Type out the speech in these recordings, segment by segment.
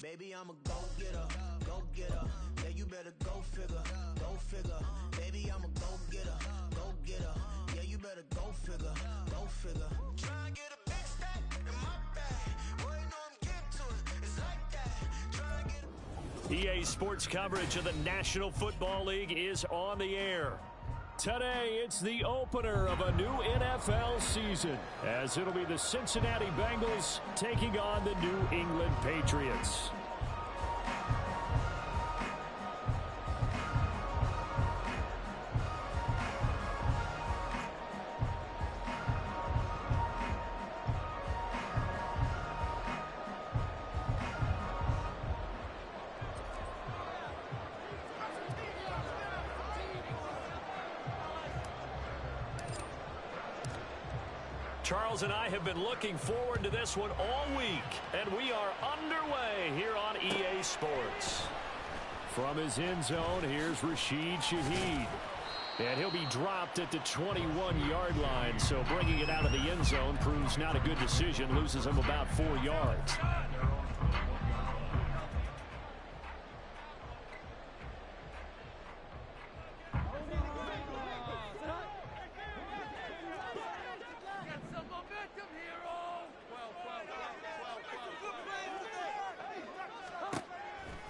Baby, I'm a go-getter, go-getter. Yeah, you better go figure, go figure. Baby, I'm a go-getter, go-getter. Yeah, you better go figure, go figure. Try and get a big stack in my bag. Boy, you know I'm getting to it. It's like that. Try and get EA Sports coverage of the National Football League is on the air. Today, it's the opener of a new NFL season, as it'll be the Cincinnati Bengals taking on the New England Patriots. Charles and I have been looking forward to this one all week, and we are underway here on EA Sports. From his end zone, here's Rashid Shaheed. And he'll be dropped at the 21-yard line, so bringing it out of the end zone proves not a good decision, loses him about 4 yards.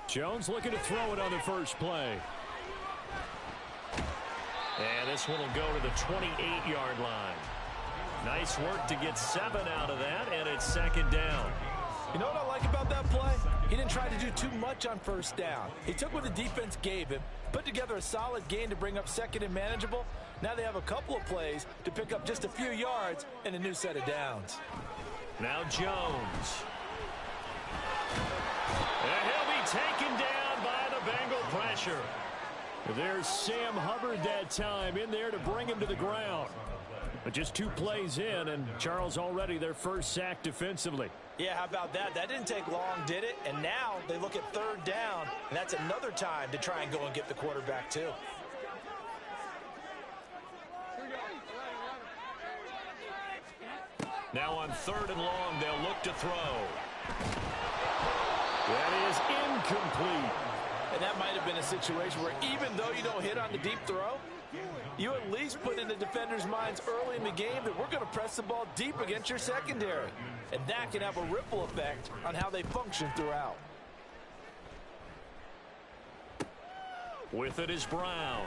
Jones looking to throw it on the first play. And this one will go to the 28-yard line. Nice work to get 7 out of that, and it's second down. You know what I like about that play? He didn't try to do too much on first down. He took what the defense gave him, put together a solid gain to bring up second and manageable. Now they have a couple of plays to pick up just a few yards and a new set of downs. Now Jones. And he'll be taken down by the Bengal pressure. There's Sam Hubbard that time in there to bring him to the ground. But just 2 plays in, and Charles already their first sack defensively. Yeah, how about that? That didn't take long, did it? And now they look at third down, and that's another time to try and go and get the quarterback too. Now on 3rd and long, they'll look to throw. That is incomplete. And that might have been a situation where even though you don't hit on the deep throw, you at least put in the defender's minds early in the game that we're going to press the ball deep against your secondary. And that can have a ripple effect on how they function throughout. With it is Brown.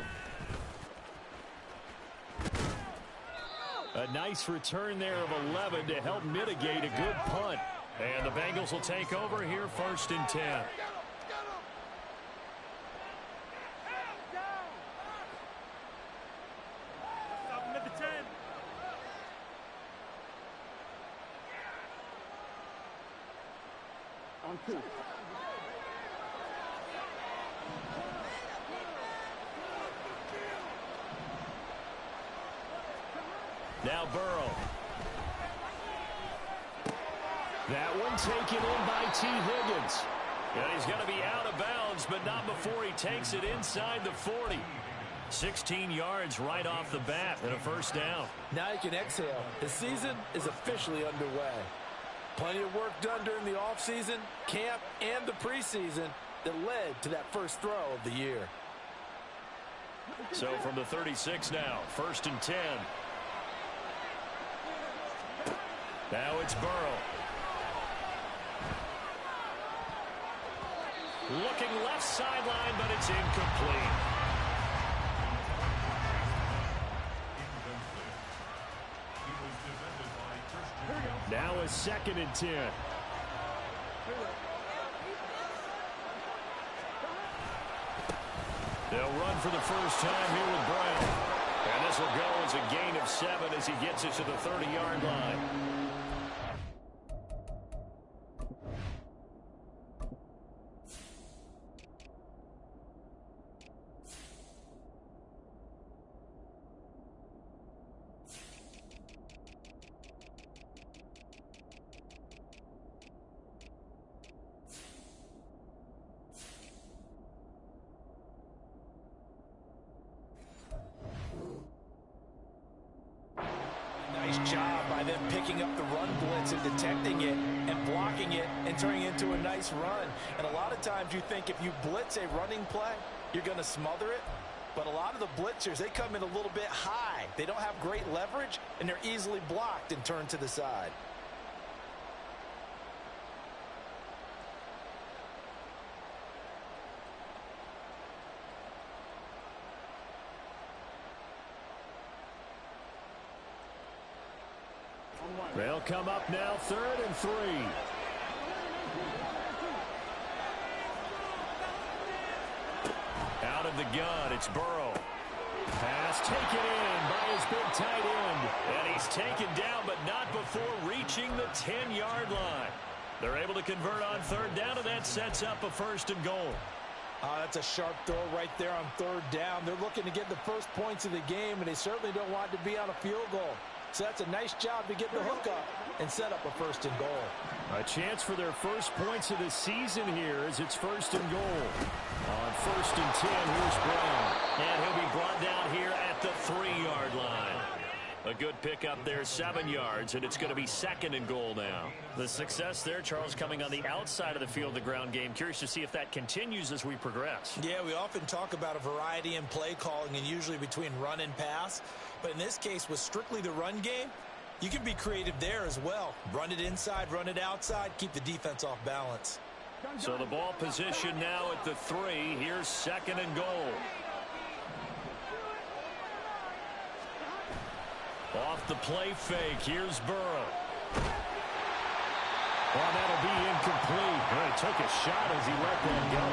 A nice return there of 11 to help mitigate a good punt. And the Bengals will take over here 1st and 10. On 2. Now Burrow. That one taken in by T. Higgins. And he's going to be out of bounds, but not before he takes it inside the 40. 16 yards right off the bat and a first down. Now you can exhale. The season is officially underway. Plenty of work done during the offseason, camp, and the preseason that led to that first throw of the year. So from the 36 now, 1st and 10. Now it's Burrow. Looking left sideline, but it's incomplete. Now a 2nd and 10. They'll run for the first time here with Brown. And this will go as a gain of 7 as he gets it to the 30-yard line. picking up the run blitz and detecting it and blocking it and turning it into a nice run. And a lot of times you think if you blitz a running play, you're going to smother it. But a lot of the blitzers, they come in a little bit high. They don't have great leverage, and they're easily blocked and turned to the side. They'll come up now, 3rd and 3. Out of the gun, it's Burrow. Pass taken in by his big tight end. And he's taken down, but not before reaching the 10-yard line. They're able to convert on 3rd down, and that sets up a 1st and goal. That's a sharp throw right there on 3rd down. They're looking to get the first points of the game, and they certainly don't want to be on a field goal. So that's a nice job to get the hook up and set up a 1st and goal. A chance for their first points of the season here as it's 1st and goal. On 1st and 10, here's Brown. And he'll be brought down here at the 3-yard line. A good pickup there, 7 yards, and it's going to be 2nd and goal now. The success there, Charles, coming on the outside of the field, the ground game. Curious to see if that continues as we progress. Yeah, we often talk about a variety in play calling and usually between run and pass. But in this case, with strictly the run game, you can be creative there as well. Run it inside, run it outside, keep the defense off balance. So the ball position now at the 3. Here's 2nd and goal. Off the play fake. Here's Burrow. Well, that'll be incomplete. Well, he took a shot as he let that go.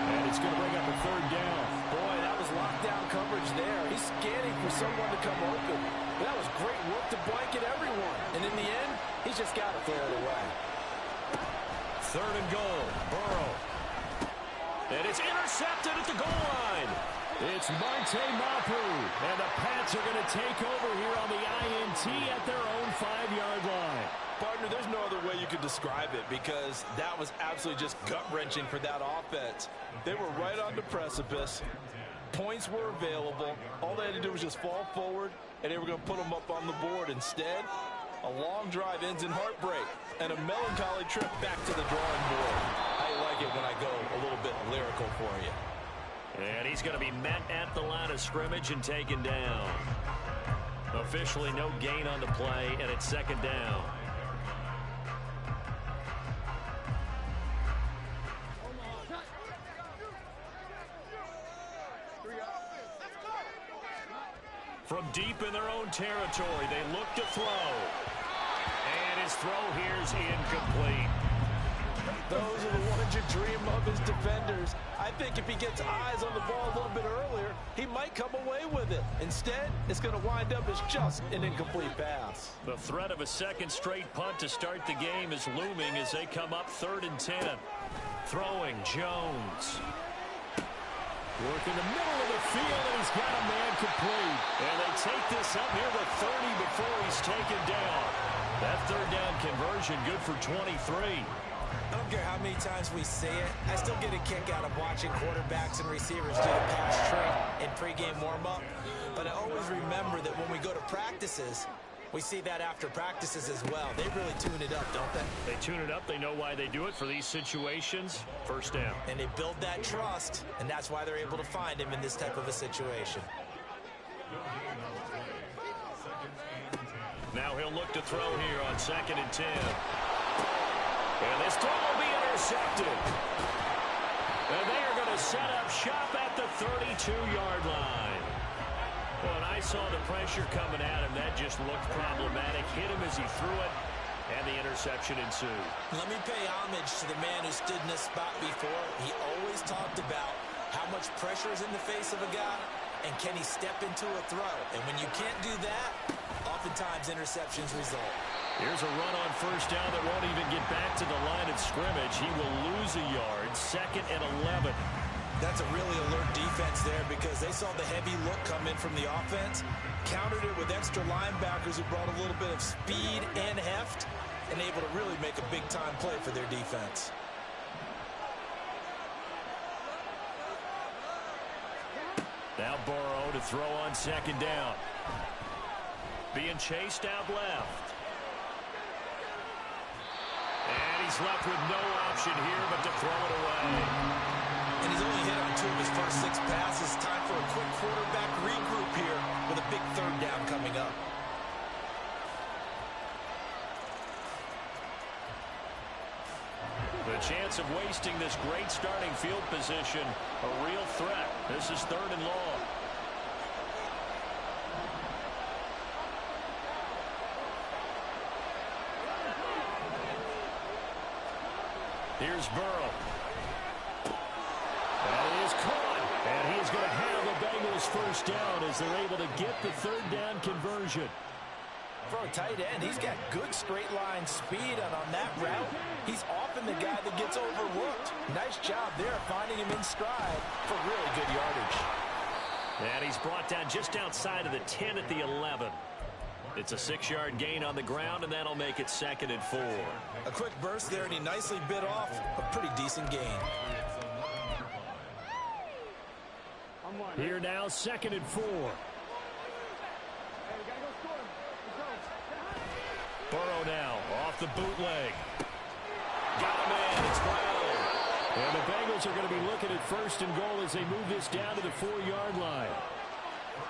And it's going to bring up a 3rd down. Boy, that was lockdown coverage there. He's scanning for someone to come open. That was great work to blanket everyone. And in the end, he's just got to throw it away. 3rd and goal. Burrow. And it's intercepted at the goal line. It's Monte Mapu. And the Pats are going to take over here on the INT at their own 5-yard line. Partner, there's no other way you could describe it because that was absolutely just gut-wrenching for that offense. They were right on the precipice. Points were available. All they had to do was just fall forward, and they were going to put them up on the board. Instead, a long drive ends in heartbreak and a melancholy trip back to the drawing board. I like it when I go a little bit lyrical for you. And he's going to be met at the line of scrimmage and taken down. Officially no gain on the play, and it's 2nd down. From deep in their own territory, they look to throw. And his throw here's incomplete. Those are the ones you dream of as defenders. I think if he gets eyes on the ball a little bit earlier, he might come away with it. Instead, it's going to wind up as just an incomplete pass. The threat of a 2nd straight punt to start the game is looming as they come up 3rd and 10. Throwing Jones. Working the middle of the field, and he's got a man complete. And they take this up near the 30 before he's taken down. That 3rd down conversion good for 23. I don't care how many times we say it, I still get a kick out of watching quarterbacks and receivers do the pass trick in pregame warm-up. But I always remember that when we go to practices, we see that after practices as well. They really tune it up, don't they? They tune it up. They know why they do it for these situations. 1st down. And they build that trust, and that's why they're able to find him in this type of a situation. Now he'll look to throw here on 2nd and 10. And this throw will be intercepted. And they are going to set up shop at the 32-yard line. When I saw the pressure coming at him, that just looked problematic. Hit him as he threw it, and the interception ensued. Let me pay homage to the man who stood in this spot before. He always talked about how much pressure is in the face of a guy, and can he step into a throw. And when you can't do that, oftentimes interceptions result. Here's a run on 1st down that won't even get back to the line of scrimmage. He will lose a yard, 2nd and 11. That's a really alert defense there because they saw the heavy look come in from the offense, countered it with extra linebackers who brought a little bit of speed and heft, and able to really make a big-time play for their defense. Now Burrow to throw on 2nd down. Being chased out left. he's left with no option here but to throw it away. And he's only hit on 2 of his first 6 passes. Time for a quick quarterback regroup here with a big 3rd down coming up. The chance of wasting this great starting field position, a real threat. This is 3rd and long. Here's Burrow. That is caught. And he is going to have the Bengals first down as they're able to get the 3rd down conversion. For a tight end, he's got good straight line speed, and on that route, he's often the guy that gets overlooked. Nice job there finding him in stride for really good yardage. And he's brought down just outside of the 10 at the 11. It's a 6-yard gain on the ground, and that'll make it 2nd and 4. A quick burst there, and he nicely bit off a pretty decent gain. Here now, 2nd and 4. Burrow now off the bootleg. Got him in. It's Brown. And the Bengals are going to be looking at 1st and goal as they move this down to the 4-yard line.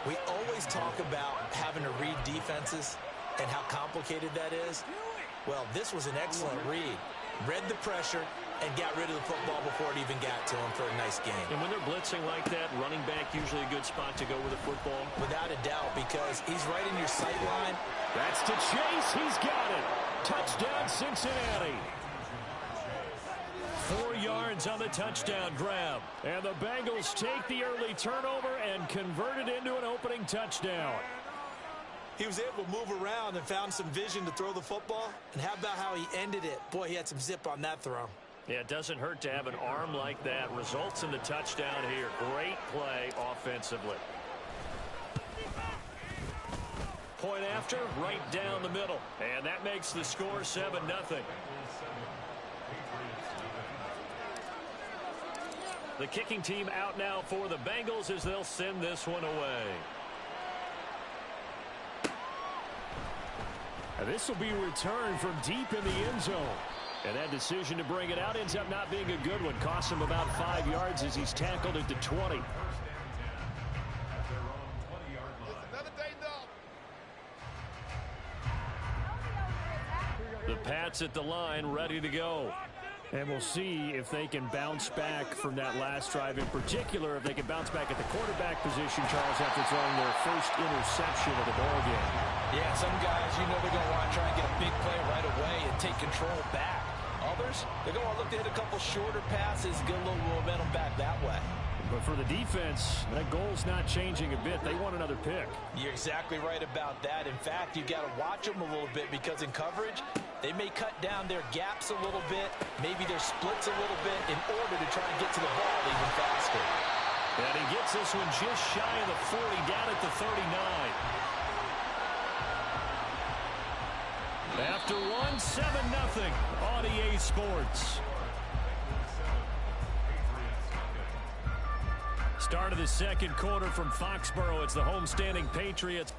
We always talk about having to read defenses and how complicated that is. Well, this was an excellent read. Read the pressure and got rid of the football before it even got to him for a nice gain. And when they're blitzing like that, running back usually a good spot to go with the football? Without a doubt, because he's right in your sight line. That's to Chase. He's got it. Touchdown, Cincinnati. 4 yards on the touchdown grab. And the Bengals take the early turnover and convert it into an opening touchdown. He was able to move around and found some vision to throw the football. And how about how he ended it? Boy, he had some zip on that throw. Yeah, it doesn't hurt to have an arm like that. Results in the touchdown here. Great play offensively. Point after, right down the middle. And that makes the score 7-0. The kicking team out now for the Bengals as they'll send this one away. And this will be returned from deep in the end zone. And that decision to bring it out ends up not being a good one. Costs him about 5 yards as he's tackled at the 20. The Pats at the line, ready to go. And we'll see if they can bounce back from that last drive. In particular, if they can bounce back at the quarterback position, Charles, after throwing their first interception of the ballgame. Yeah, some guys, you know they're going to want to try and get a big play right away and take control back. Others, they're going to look to hit a couple shorter passes, get a little momentum back that way. But for the defense, that goal's not changing a bit. They want another pick. You're exactly right about that. In fact, you've got to watch them a little bit because in coverage, they may cut down their gaps a little bit, maybe their splits a little bit in order to try and get to the ball even faster. And he gets this one just shy of the 40, down at the 39. After one, 7-0 on EA Sports. Start of the second quarter from Foxborough. It's the homestanding Patriots.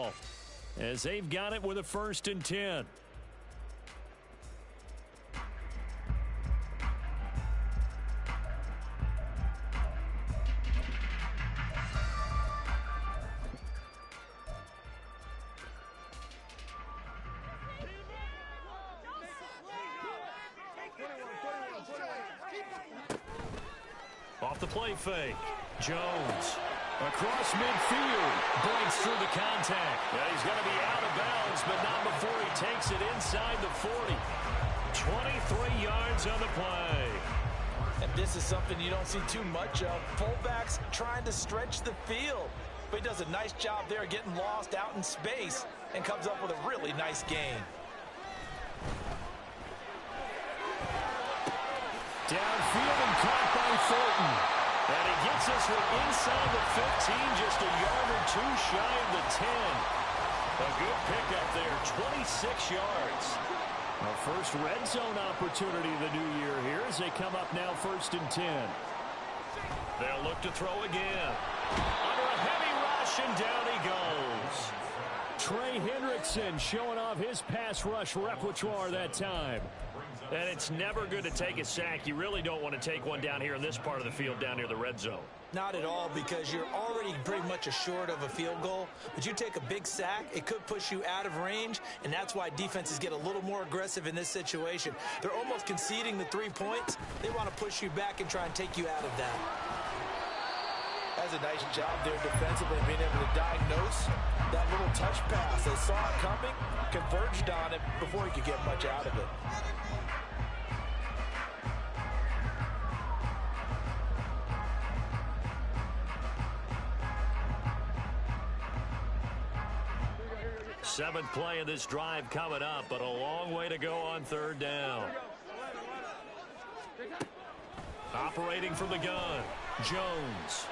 ball as they've got it with a 1st and 10. Off the play fake. Jones across midfield. Breaks through the contact. Yeah, he's going to be out of bounds, but not before he takes it inside the 40. 23 yards on the play. And this is something you don't see too much of. Fullbacks trying to stretch the field. But he does a nice job there getting lost out in space and comes up with a really nice gain. Downfield and caught by Thornton. And he gets us from inside the 15, just a yard or two shy of the 10. A good pickup there, 26 yards. Our first red zone opportunity of the new year here as they come up now 1st and 10. They'll look to throw again. Under a heavy rush, and down he goes. Trey Hendrickson showing off his pass rush repertoire that time. And it's never good to take a sack. You really don't want to take one down here in this part of the field down near the red zone. Not at all, because you're already pretty much assured of a field goal. But you take a big sack, it could push you out of range, and that's why defenses get a little more aggressive in this situation. They're almost conceding the 3 points. They want to push you back and try and take you out of that. That's a nice job there defensively, being able to diagnose that little touch pass. They saw it coming, converged on it before he could get much out of it. Seventh play of this drive coming up, but a long way to go on 3rd down. Operating from the gun, Jones.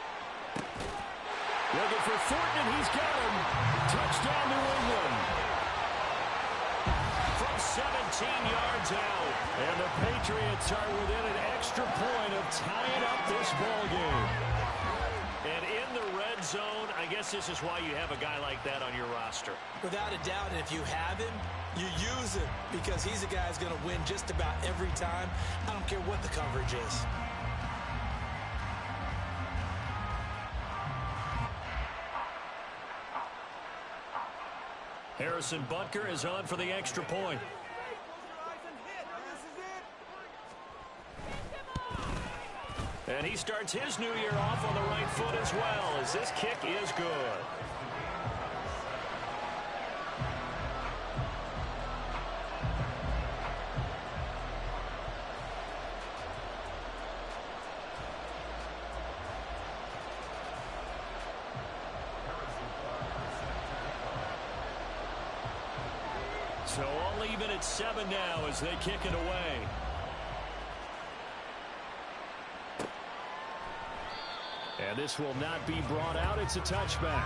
Looking for Thornton, and he's got him. Touchdown, New England. From 17 yards out. And the Patriots are within an extra point of tying up this ball game. And in the red zone, I guess this is why you have a guy like that on your roster. Without a doubt, and if you have him, you use him, because he's a guy who's going to win just about every time. I don't care what the coverage is. Harrison Butker is on for the extra point. And he starts his new year off on the right foot as well, as this kick is good. So all even at 7 now as they kick it away. And this will not be brought out. It's a touchback.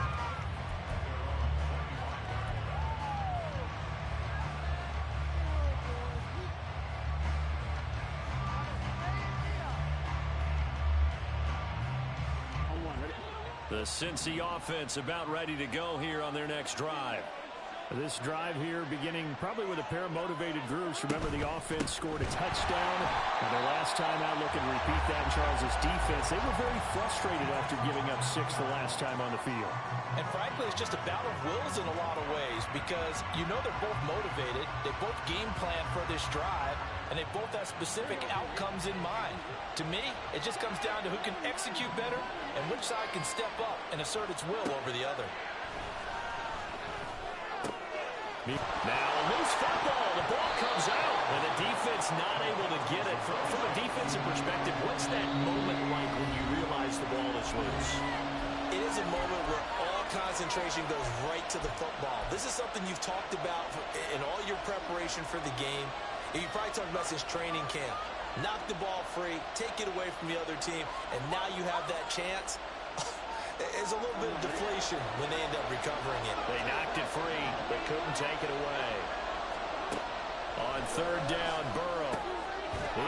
The Cincy offense about ready to go here on their next drive. This drive here beginning probably with a pair of motivated groups. Remember, the offense scored a touchdown, and their last time out looking to repeat that in Charles' defense. They were very frustrated after giving up 6 the last time on the field. And frankly, it's just a battle of wills in a lot of ways, because you know they're both motivated, they both game plan for this drive, and they both have specific outcomes in mind. To me, it just comes down to who can execute better and which side can step up and assert its will over the other. Now a loose football. The ball comes out, and the defense not able to get it. From a defensive perspective, what's that moment like when you realize the ball is loose? It is a moment where all concentration goes right to the football. This is something you've talked about in all your preparation for the game. You probably talked about since training camp. Knock the ball free, take it away from the other team, and now you have that chance. There's a little bit of deflation when they end up recovering it. They knocked it free, but couldn't take it away. On 3rd down, Burrow.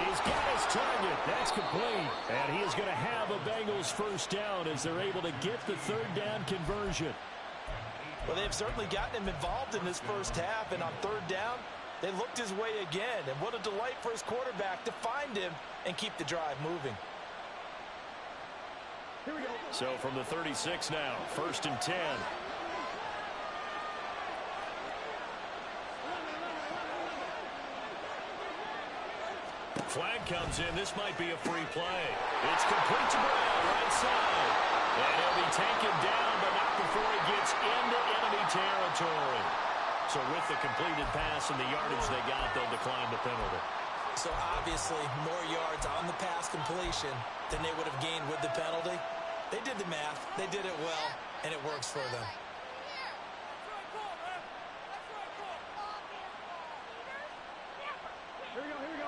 He's got his target. That's complete. And he is going to have a Bengals first down as they're able to get the 3rd down conversion. Well, they've certainly gotten him involved in this first half, and on third down, they looked his way again. And what a delight for his quarterback to find him and keep the drive moving. Here we go. So from the 36 now, 1st and 10. Flag comes in. This might be a free play. It's complete to Brown, right side. And he'll be taken down, but not before he gets into enemy territory. So with the completed pass and the yardage they got, they'll decline the penalty. So obviously more yards on the pass completion than they would have gained with the penalty. They did the math. They did it well, and it works for them. Here we go, here we go.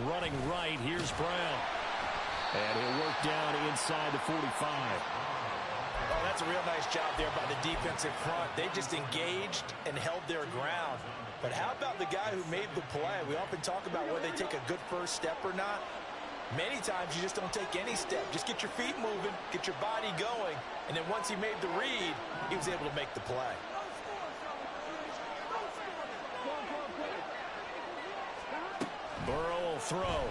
Running right, here's Brown. And he'll work down inside the 45. Oh, that's a real nice job there by the defensive front. They just engaged and held their ground. But how about the guy who made the play? We often talk about whether they take a good first step or not. Many times you just don't take any step. Just get your feet moving, get your body going, and then once he made the read, he was able to make the play. Burrow will throw.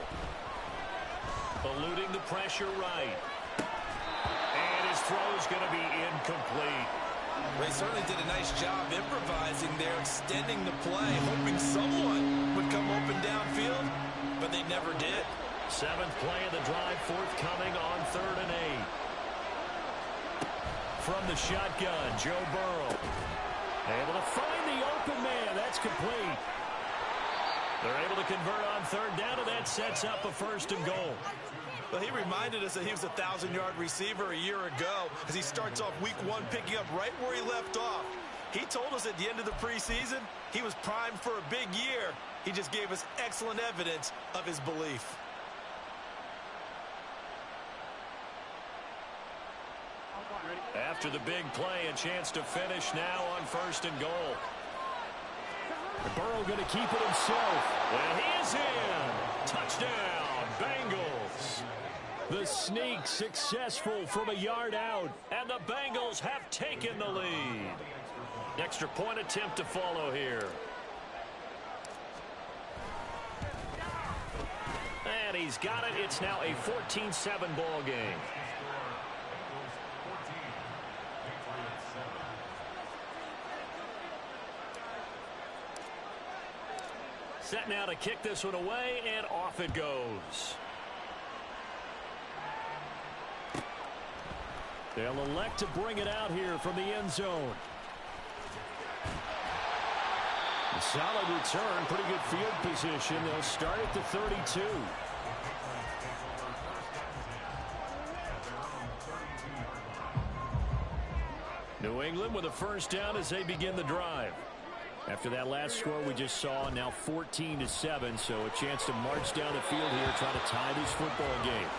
Eluding the pressure right. And his throw's going to be incomplete. They certainly did a nice job improvising there, extending the play, hoping someone would come open downfield, but they never did. 7th play of the drive, forthcoming on 3rd and 8. From the shotgun, Joe Burrow. Able to find the open man. That's complete. They're able to convert on 3rd down, and that sets up a 1st and goal. Well, he reminded us that he was a 1,000-yard receiver a year ago as he starts off week 1 picking up right where he left off. He told us at the end of the preseason he was primed for a big year. He just gave us excellent evidence of his belief. After the big play, a chance to finish now on 1st and goal. Burrow going to keep it himself. And he is in. Touchdown, Bengals. The sneak successful from a yard out, and the Bengals have taken the lead. Extra point attempt to follow here. And he's got it. It's now a 14-7 ball game. Set now to kick this one away, and off it goes. They'll elect to bring it out here from the end zone. A solid return, pretty good field position. They'll start at the 32. New England with a 1st down as they begin the drive. After that last score we just saw, now 14-7, so a chance to march down the field here, try to tie this football game.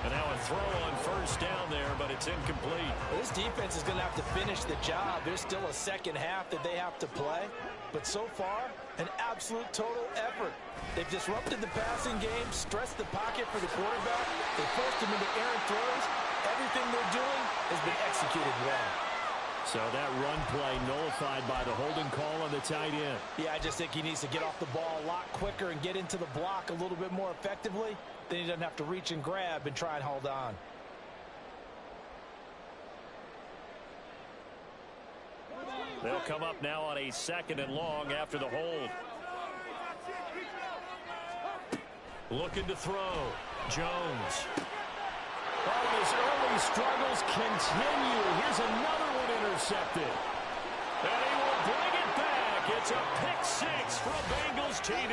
And now a throw on 1st down there, but it's incomplete. Well, this defense is going to have to finish the job. There's still a second half that they have to play. But so far, an absolute total effort. They've disrupted the passing game, stressed the pocket for the quarterback. They forced him into errant throws. Everything they're doing has been executed well. So that run play nullified by the holding call on the tight end. Yeah, I just think he needs to get off the ball a lot quicker and get into the block a little bit more effectively. Then he doesn't have to reach and grab and try and hold on. They'll come up now on a 2nd and long after the hold. Looking to throw. Jones. Oh, his early struggles continue. Here's another one intercepted. And he will bring it back. It's a pick 6 for a Bengals TD.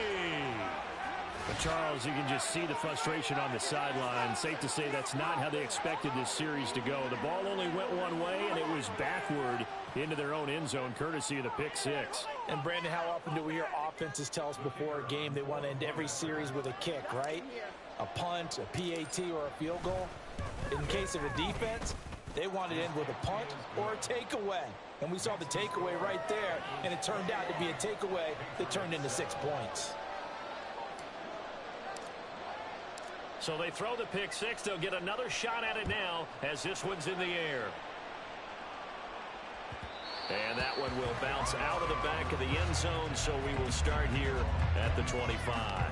But Charles, you can just see the frustration on the sideline. Safe to say that's not how they expected this series to go. The ball only went one way, and it was backward into their own end zone, courtesy of the pick 6. And, Brandon, how often do we hear offenses tell us before a game they want to end every series with a kick, right? A punt, a PAT, or a field goal. In case of a defense, they want to end with a punt or a takeaway. And we saw the takeaway right there, and it turned out to be a takeaway that turned into 6 points. So they throw the pick six. They'll get another shot at it now as this one's in the air. And that one will bounce out of the back of the end zone, so we will start here at the 25.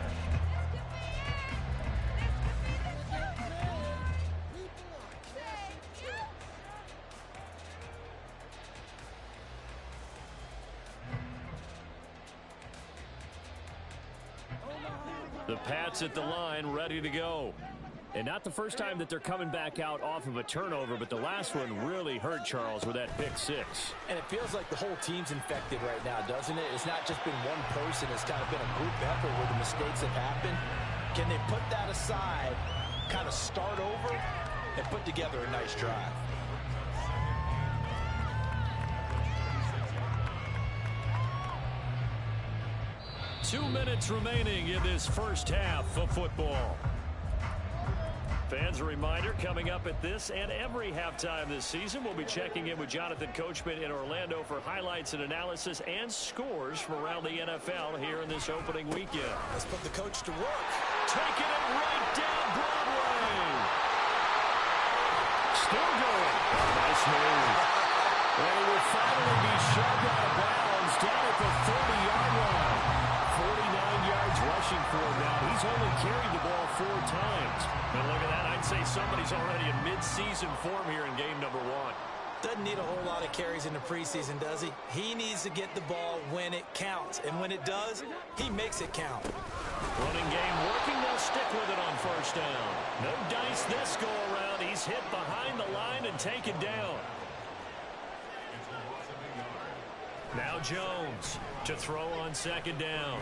The Pats at the line, ready to go. And not the first time that they're coming back out off of a turnover, but the last one really hurt Charles with that pick six. And it feels like the whole team's infected right now, doesn't it? It's not just been one person. It's kind of been a group effort where the mistakes have happened. Can they put that aside, kind of start over, and put together a nice drive? Two minutes remaining in this first half of football. Fans, a reminder, coming up at this and every halftime this season, we'll be checking in with Jonathan Coachman in Orlando for highlights and analysis and scores from around the NFL here in this opening weekend. Let's put the coach to work. Taking it right down Broadway. Still going. Nice move. And he will finally be shoved out of bounds down at the 30-yard line. 49 yards rushing for him now. He's only carried the ball 4 times. And look at that. I'd say somebody's already in mid-season form here in game number 1. Doesn't need a whole lot of carries in the preseason, does he? He needs to get the ball when it counts. And when it does, he makes it count. Running game working. They'll stick with it on first down. No dice this go-around. He's hit behind the line and taken down. Now Jones to throw on second down.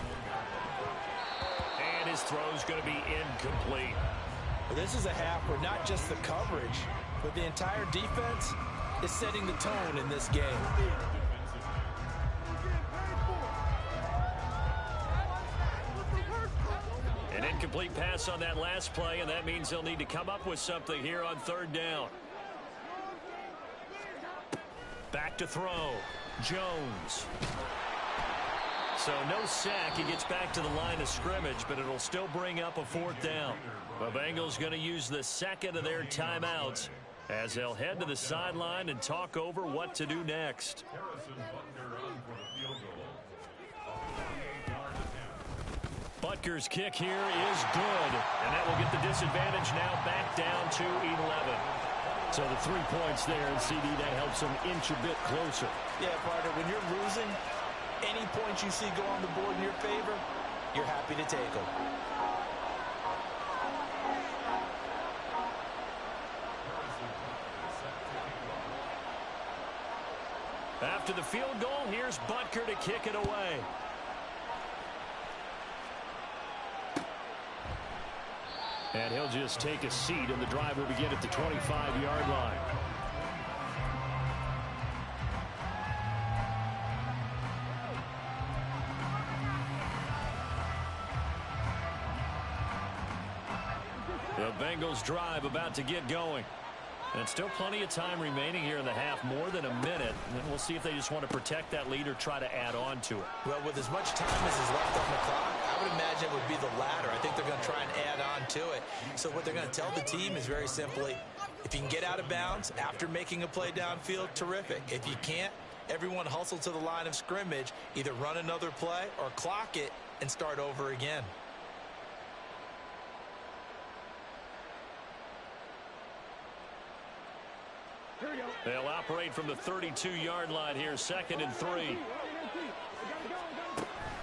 And his throw's going to be incomplete. This is a half where not just the coverage, but the entire defense is setting the tone in this game. An incomplete pass on that last play, and that means they'll need to come up with something here on third down. Back to throw. Jones. So no sack. He gets back to the line of scrimmage, but it'll still bring up a 4th down. The Bengals going to use the second of their timeouts as they'll head to the sideline and talk over what to do next. Butker's kick here is good, and that will get the disadvantage now back down to 11. So the 3 points there, and CD, that helps them inch a bit closer. Yeah, partner, when you're losing, any points you see go on the board in your favor, you're happy to take them. After the field goal, here's Butker to kick it away. And he'll just take a seat, and the drive will begin at the 25-yard line. The Bengals drive about to get going. And still plenty of time remaining here in the half, more than a minute. And we'll see if they just want to protect that lead or try to add on to it. Well, with as much time as is left on the clock, I would imagine it would be the latter. I think they're going to try and add on to it. So what they're going to tell the team is very simply, if you can get out of bounds after making a play downfield, terrific. If you can't, everyone hustle to the line of scrimmage, either run another play or clock it and start over again. They'll operate from the 32-yard line here, 2nd and 3.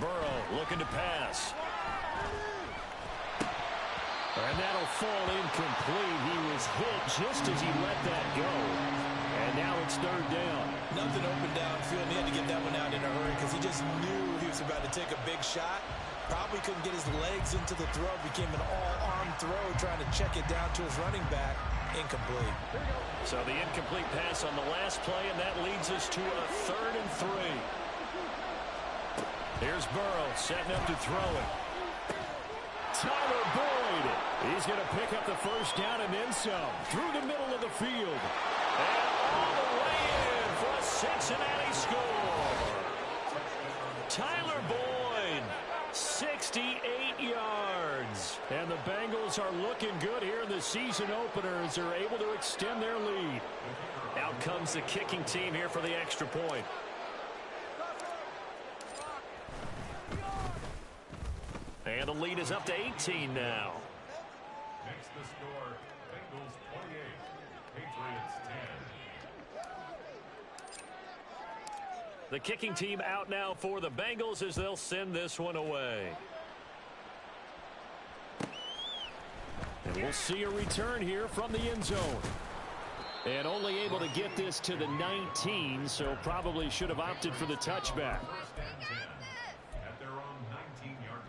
Burrow looking to pass. And that'll fall incomplete. He was hit just as he let that go. And now it's 3rd down. Nothing open downfield. He had to get that one out in a hurry because he just knew he was about to take a big shot. Probably couldn't get his legs into the throw. Became an all-arm throw trying to check it down to his running back. Incomplete. So the incomplete pass on the last play, and that leads us to a 3rd and 3. Here's Burrow setting up to throw it. Tyler Boyd. He's going to pick up the first down and then some. Through the middle of the field. And all the way in for a Cincinnati score. Tyler Boyd, 68 yards. And the Bengals Bengals are looking good here in the season opener as they're able to extend their lead. Out comes the kicking team here for the extra point. And the lead is up to 18 now. Makes the score Bengals 28, Patriots 10. The kicking team out now for the Bengals as they'll send this one away. And we'll see a return here from the end zone. And only able to get this to the 19, so probably should have opted for the touchback. First and 10 at their own 19-yard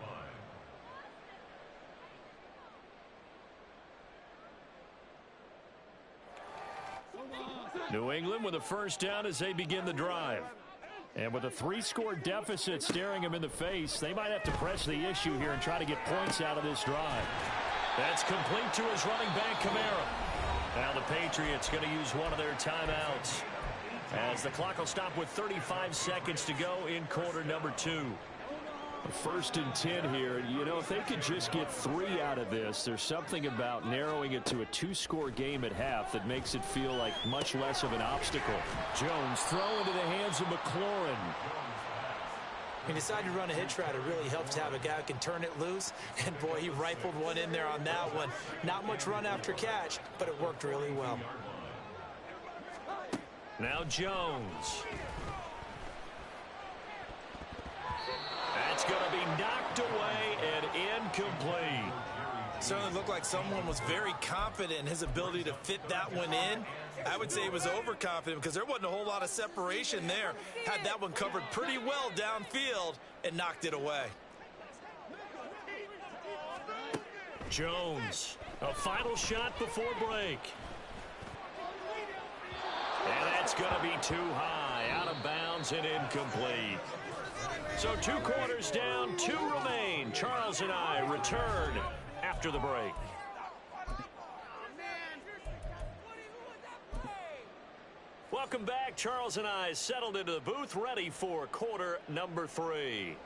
line. New England with a first down as they begin the drive. And with a 3-score deficit staring them in the face, they might have to press the issue here and try to get points out of this drive. That's complete to his running back, Kamara. Now the Patriots going to use one of their timeouts as the clock will stop with 35 seconds to go in quarter number 2. First and 10 here. You know, if they could just get 3 out of this, there's something about narrowing it to a 2-score game at half that makes it feel like much less of an obstacle. Jones throw into the hands of McLaurin. He decided to run a hitch route. It really helps to have a guy who can turn it loose. And, boy, he rifled one in there on that one. Not much run after catch, but it worked really well. Now Jones. That's going to be knocked away and incomplete. Certainly looked like someone was very confident in his ability to fit that one in. I would say he was overconfident because there wasn't a whole lot of separation there. Had that one covered pretty well downfield and knocked it away. Jones, a final shot before break. And that's going to be too high, out of bounds and incomplete. So 2 quarters down, 2 remain. Charles and I return after the break. Welcome back. Charles and I settled into the booth, ready for quarter number 3.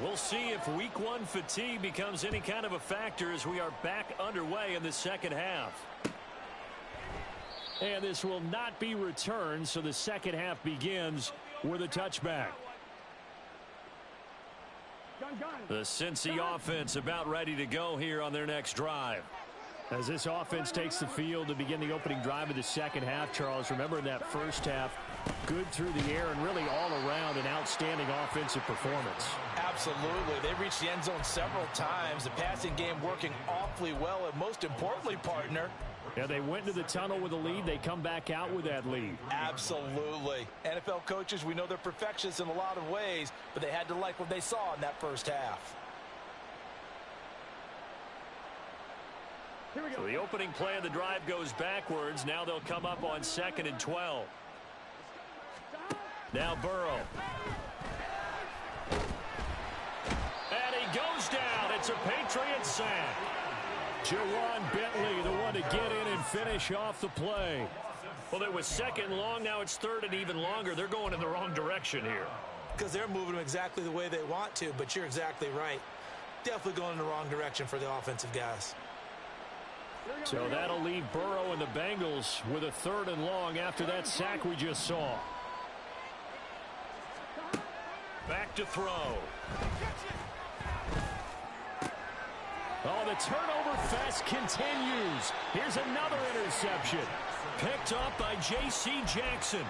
We'll see if week 1 fatigue becomes any kind of a factor as we are back underway in the second half. And this will not be returned, so the second half begins with a touchback. The Cincy offense about ready to go here on their next drive. As this offense takes the field to begin the opening drive of the second half, Charles, remember in that first half, good through the air and really all around an outstanding offensive performance. Absolutely. They reached the end zone several times. The passing game working awfully well, and most importantly, partner, yeah, they went into the tunnel with a lead. They come back out with that lead. Absolutely. NFL coaches, we know they're perfectionists in a lot of ways, but they had to like what they saw in that first half. So the opening play of the drive goes backwards. Now they'll come up on 2nd and 12. Now Burrow. And he goes down. It's a Patriot sack. Jawan Bentley, the one to get in and finish off the play. Well, it was 2nd long. Now it's 3rd and even longer. They're going in the wrong direction here. Because they're moving them exactly the way they want to, but you're exactly right. Definitely going in the wrong direction for the offensive guys. So that'll leave Burrow and the Bengals with a 3rd and long after that sack we just saw. Back to throw. Oh, the turnover fest continues. Here's another interception. Picked up by J.C. Jackson.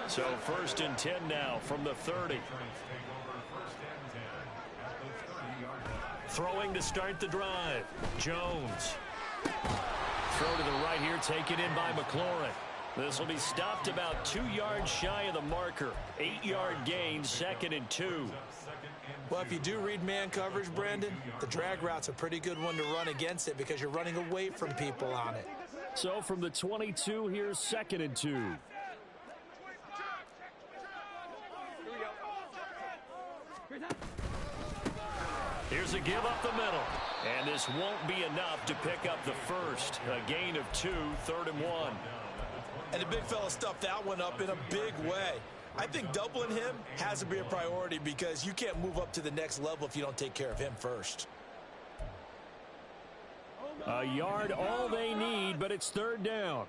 So 1st and 10 now from the 30. Throwing to start the drive. Jones. Throw to the right here, taken in by McLaurin. This will be stopped about 2 yards shy of the marker. 8-yard gain, 2nd and 2. Well, if you do read man coverage, Brandon, the drag route's a pretty good one to run against it because you're running away from people on it. So from the 22, here's 2nd and 2. Here's a give up the middle. And this won't be enough to pick up the first. A gain of 2, 3rd and 1. And the big fella stuffed that one up in a big way. I think doubling him has to be a priority because you can't move up to the next level if you don't take care of him first. A yard, all they need, but it's third down.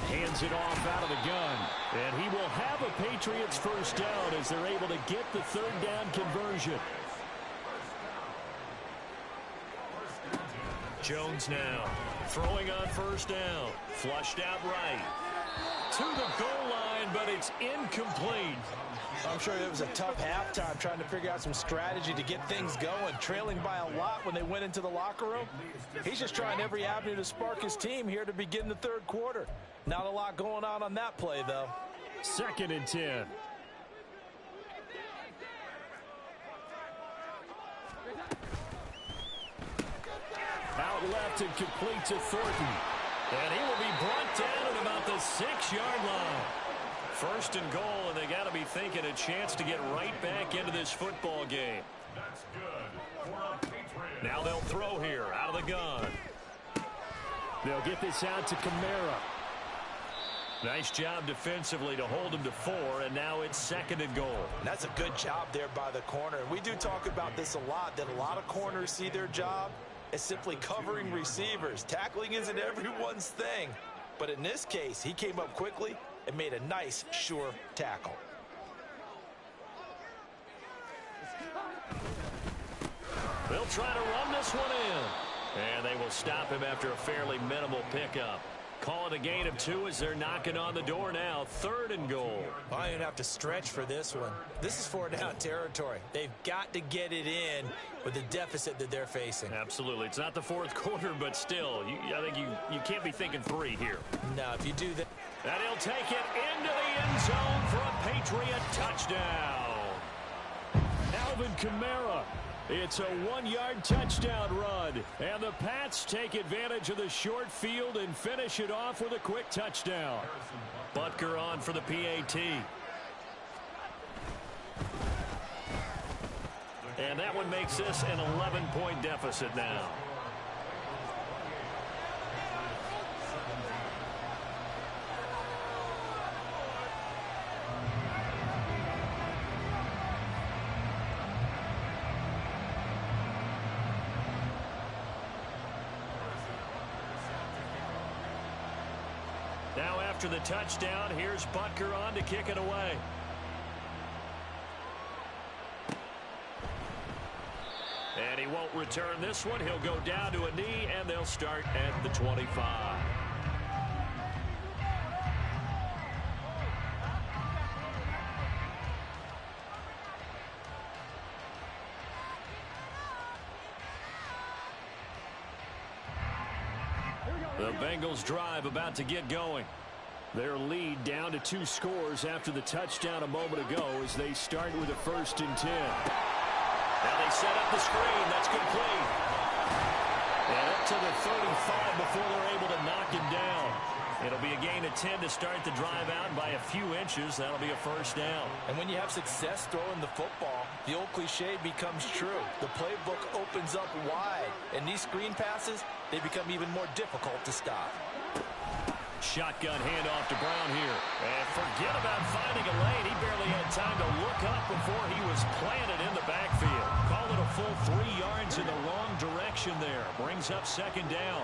Hands it off out of the gun. And he will have a Patriots first down as they're able to get the third down conversion. Jones now throwing on first down. Flushed out right. To the goal line, but it's incomplete. I'm sure it was a tough halftime trying to figure out some strategy to get things going, trailing by a lot when they went into the locker room. He's just trying every avenue to spark his team here to begin the third quarter. Not a lot going on that play, though. 2nd and 10. Out left and complete to Thornton. And he will be brought down at about the 6-yard line. 1st and goal, and they got to be thinking a chance to get right back into this football game. That's good for a Patriot. Now they'll throw here out of the gun. They'll get this out to Kamara. Nice job defensively to hold him to 4, and now it's 2nd and goal. And that's a good job there by the corner. And we do talk about this a lot, that a lot of corners see their job as simply covering receivers. Tackling isn't everyone's thing. But in this case, he came up quickly and made a nice, sure tackle. They'll try to run this one in. And they will stop him after a fairly minimal pickup. Call it a gain of 2 as they're knocking on the door now. 3rd and goal. I don't have to stretch for this one. This is 4-down territory. They've got to get it in with the deficit that they're facing. Absolutely. It's not the 4th quarter, but still, I think you can't be thinking 3 here. Now, if you do that. And he'll take it into the end zone for a Patriot touchdown. Alvin Kamara. It's a 1-yard touchdown run. And the Pats take advantage of the short field and finish it off with a quick touchdown. Butker on for the PAT. And that one makes this an 11-point deficit now. Now after the touchdown, here's Butker on to kick it away. And he won't return this one. He'll go down to a knee, and they'll start at the 25. The Bengals drive about to get going. Their lead down to 2 scores after the touchdown a moment ago as they start with a 1st and 10. Now they set up the screen. That's complete. And up to the 35 before they're able to knock him down. It'll be a gain of 10 to start the drive out by a few inches. That'll be a 1st down. And when you have success throwing the football, the old cliche becomes true. The playbook opens up wide. And these screen passes, they become even more difficult to stop. Shotgun handoff to Brown here. And forget about finding a lane. He barely had time to look up before he was planted in the backfield. Call it a full 3 yards in the wrong direction there. Brings up 2nd down.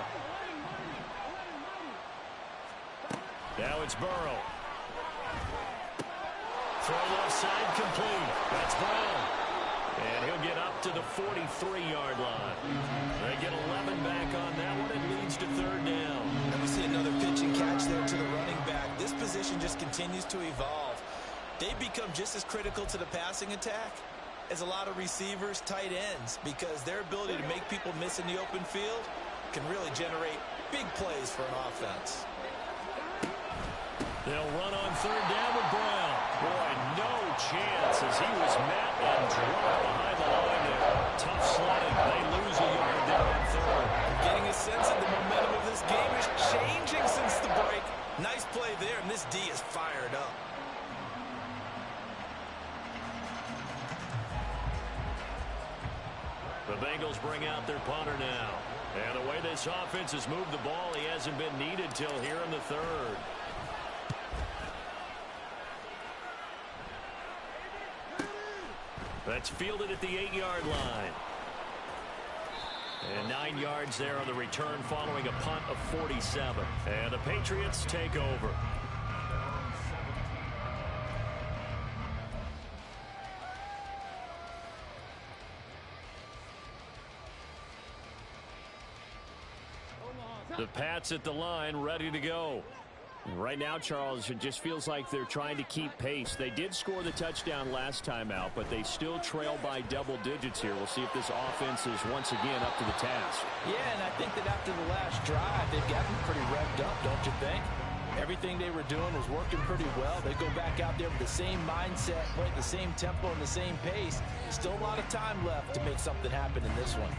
Now it's Burrow. Throw left side complete. That's Brown. And he'll get up to the 43-yard line. They get 11 back on that one. It leads to 3rd down. And we see another pitch and catch there to the running back. This position just continues to evolve. They become just as critical to the passing attack as a lot of receivers, tight ends, because their ability to make people miss in the open field can really generate big plays for an offense. They'll run on 3rd down with Brown. Boy, no chance as he was met and dropped behind the line there. Tough sledding. They lose a yard there on 3rd. Getting a sense of the momentum of this game is changing since the break. Nice play there, and this D is fired up. The Bengals bring out their punter now. And the way this offense has moved the ball, he hasn't been needed till here in the third. That's fielded at the 8-yard line. And 9 yards there on the return following a punt of 47. And the Patriots take over. The Pats at the line, ready to go. Right now, Charles, it just feels like they're trying to keep pace. They did score the touchdown last time out, but they still trail by double digits here. We'll see if this offense is once again up to the task. Yeah, and I think that after the last drive, they've gotten pretty revved up, don't you think? Everything they were doing was working pretty well. They go back out there with the same mindset, play at the same tempo and the same pace. Still a lot of time left to make something happen in this one.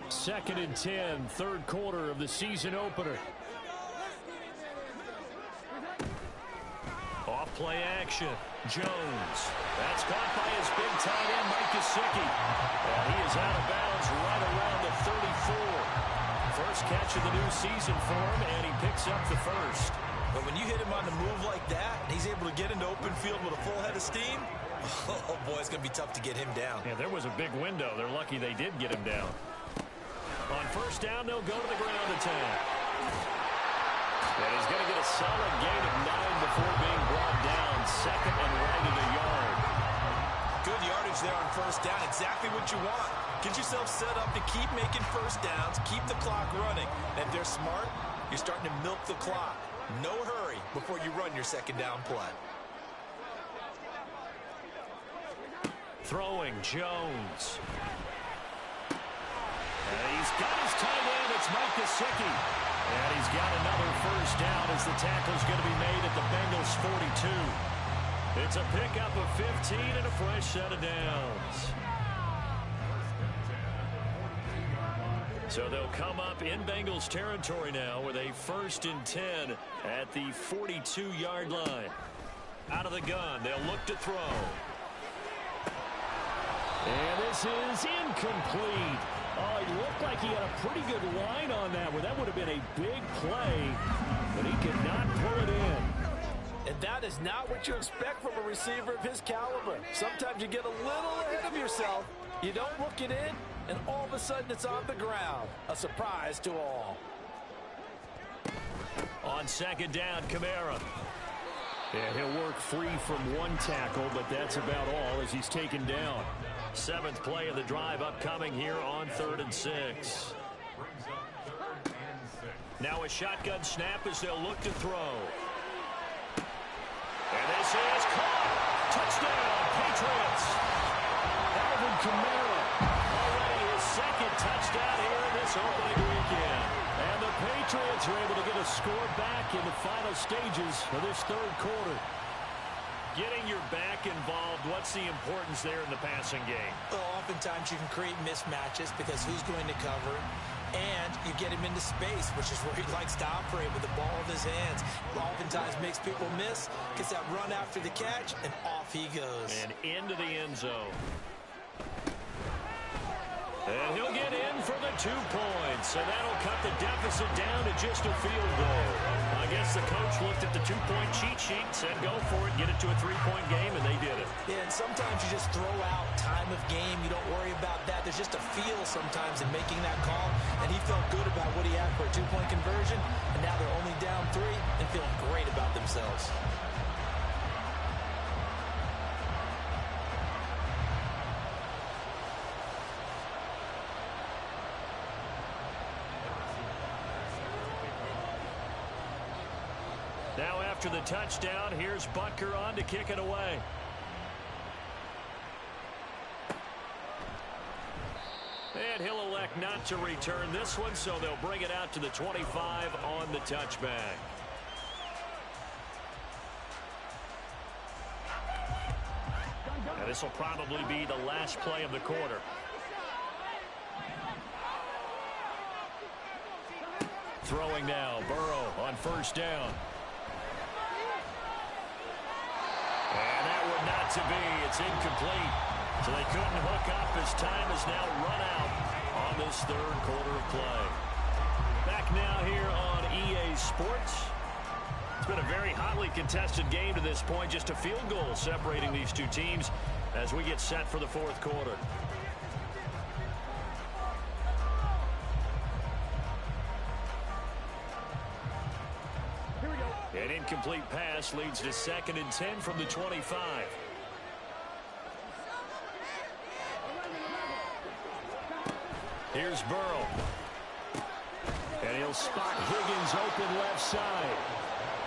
2nd and 10, third quarter of the season opener. Off play action. Jones. That's caught by his big tight end, Mike Gesicki. And he is out of bounds right around the 34. First catch of the new season for him, and he picks up the first. But when you hit him on the move like that, and he's able to get into open field with a full head of steam, oh boy, it's going to be tough to get him down. Yeah, there was a big window. They're lucky they did get him down. On first down, they'll go to the ground attack. And he's going to get a solid gain of 9 before being brought down. Second and right at a yard. Good yardage there on first down. Exactly what you want. Get yourself set up to keep making first downs, keep the clock running. And if they're smart, you're starting to milk the clock. No hurry before you run your second down play. Throwing, Jones. And he's got his tight end. It's Mike Gesicki. And he's got another first down as the tackle's going to be made at the Bengals 42. It's a pickup of 15 and a fresh set of downs. So they'll come up in Bengals territory now with a 1st and 10 at the 42-yard line. Out of the gun, they'll look to throw. And this is incomplete. Oh, it looked like he had a pretty good line on that one. That would have been a big play, but he could not pull it in. And that is not what you expect from a receiver of his caliber. Sometimes you get a little ahead of yourself. You don't look it in, and all of a sudden it's on the ground. A surprise to all. On second down, Kamara. And he'll work free from one tackle, but that's about all as he's taken down. 7th play of the drive upcoming here on 3rd and 6. Now a shotgun snap as they'll look to throw. And this is caught. Touchdown, Patriots. Alvin Kamara. Already his 2nd touchdown here in this opening weekend. And the Patriots are able to get a score back in the final stages of this 3rd quarter. Getting your back involved, what's the importance there in the passing game? Well, oftentimes you can create mismatches because who's going to cover, and you get him into space, which is where he likes to operate with the ball in his hands. Oftentimes makes people miss, gets that run after the catch, and off he goes. And into the end zone. And he'll get in for the 2 points, and that'll cut the deficit down to just a field goal. I guess the coach looked at the 2-point cheat sheet and said, go for it, get it to a 3-point game, and they did it. Yeah, and sometimes you just throw out time of game. You don't worry about that. There's just a feel sometimes in making that call, and he felt good about what he had for a 2-point conversion, and now they're only down 3 and feeling great about themselves. Now after the touchdown, here's Butker on to kick it away. And he'll elect not to return this one, so they'll bring it out to the 25 on the touchback. Now this will probably be the last play of the quarter. Throwing now, Burrow on first down. And that would not to be. It's incomplete. So they couldn't hook up as time has now run out on this third quarter of play. Back now here on EA Sports. It's been a very hotly contested game to this point. Just a field goal separating these two teams as we get set for the fourth quarter. An incomplete pass leads to 2nd and 10 from the 25. Here's Burrow. And he'll spot Higgins open left side.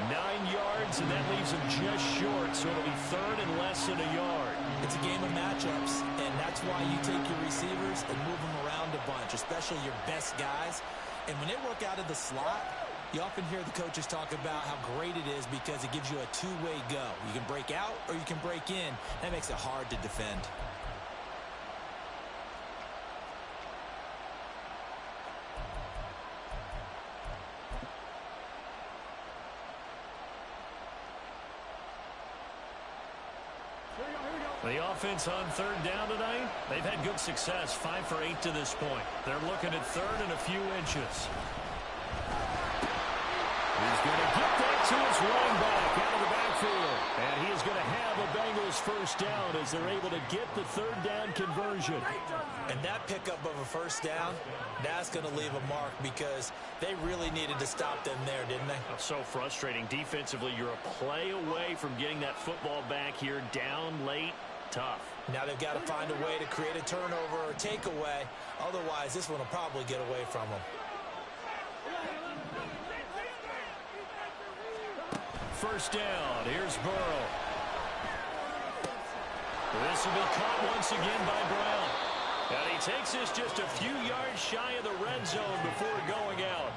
9 yards, and that leaves him just short, so it'll be 3rd and less than a yard. It's a game of matchups, and that's why you take your receivers and move them around a bunch, especially your best guys. And when they work out of the slot, you often hear the coaches talk about how great it is because it gives you a two-way go. You can break out or you can break in. That makes it hard to defend. The offense on 3rd down tonight, they've had good success, 5 for 8 to this point. They're looking at 3rd and a few inches. He's going to get that to his running back out of the backfield. And he is going to have a Bengals first down as they're able to get the 3rd down conversion. And that pickup of a first down, that's going to leave a mark because they really needed to stop them there, didn't they? So frustrating. Defensively, you're a play away from getting that football back here down late. Tough. Now they've got to find a way to create a turnover or takeaway. Otherwise, this one will probably get away from them. First down. Here's Burrow. This will be caught once again by Brown. And he takes this just a few yards shy of the red zone before going out.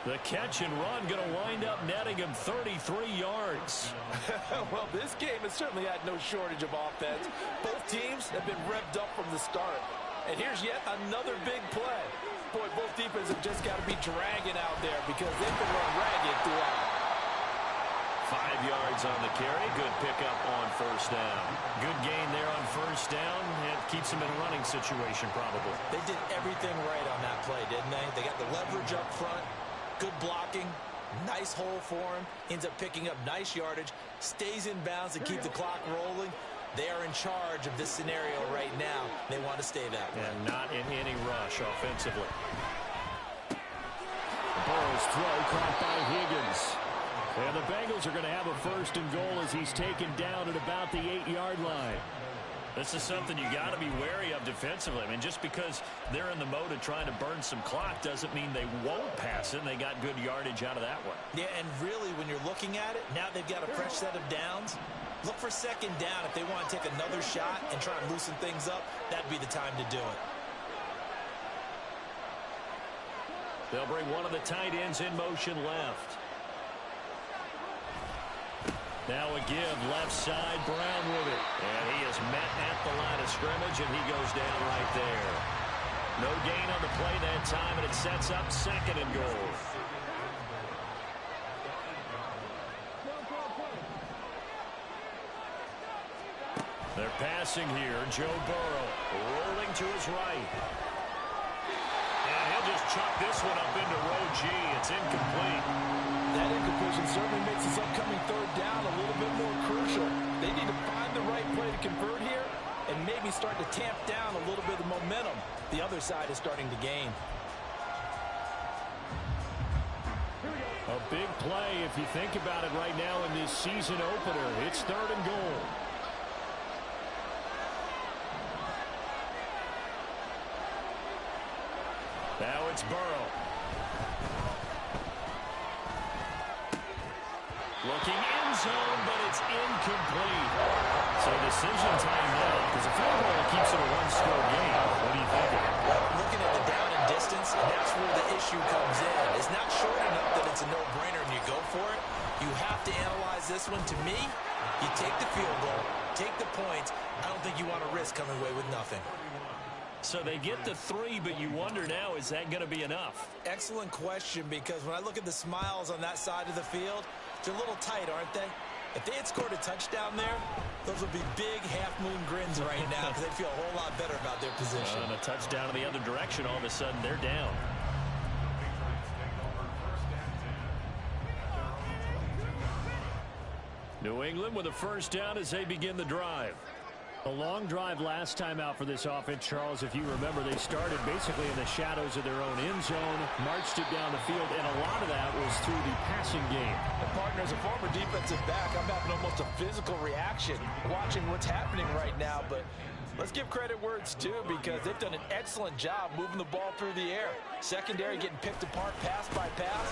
The catch and run going to wind up netting him 33 yards. Well, this game has certainly had no shortage of offense. Both teams have been revved up from the start. And here's yet another big play. Boy, both defenses have just got to be dragging out there because they've been run ragged throughout. 5 yards on the carry. Good pickup on first down. Good gain there on first down. It keeps him in a running situation probably. They did everything right on that play, didn't they? They got the leverage up front. Good blocking, nice hole for him, ends up picking up nice yardage, stays in bounds to keep the clock rolling. They are in charge of this scenario right now. They want to stay that way. And not in any rush offensively. Burrow's throw caught by Higgins. And the Bengals are going to have a 1st and goal as he's taken down at about the 8-yard line. This is something you got to be wary of defensively. I mean, just because they're in the mode of trying to burn some clock doesn't mean they won't pass it. And they got good yardage out of that one. Yeah, and really, when you're looking at it, now they've got a fresh set of downs. Look for 2nd down. If they want to take another shot and try and loosen things up, that'd be the time to do it. They'll bring one of the tight ends in motion left. Now a give left side, Brown with it. And he is met at the line of scrimmage, and he goes down right there. No gain on the play that time, and it sets up 2nd and goal. They're passing here. Joe Burrow rolling to his right. And he'll just chuck this one up into row G. It's incomplete. That incompletion certainly makes this upcoming 3rd down a little bit more crucial. They need to find the right play to convert here and maybe start to tamp down a little bit of momentum. The other side is starting to gain. A big play if you think about it right now in this season opener. It's 3rd and goal. Now it's Burrow. Looking in zone, but it's incomplete. So decision time now, because a field goal keeps it a 1-score game. What do you think of it? Well, looking at the down and distance, that's where the issue comes in. It's not short enough that it's a no-brainer and you go for it. You have to analyze this one. To me, you take the field goal, take the points. I don't think you want to risk coming away with nothing. So they get the 3, but you wonder now, is that going to be enough? Excellent question, because when I look at the smiles on that side of the field, they're a little tight, aren't they? If they had scored a touchdown there, those would be big half-moon grins right now because they feel a whole lot better about their position. And a touchdown in the other direction, all of a sudden they're down. New England with a first down as they begin the drive. A long drive last time out for this offense, Charles. If you remember, they started basically in the shadows of their own end zone, marched it down the field, and a lot of that was through the passing game. And partner, as a former defensive back, I'm having almost a physical reaction watching what's happening right now. But let's give credit where it's due because they've done an excellent job moving the ball through the air. Secondary getting picked apart pass by pass.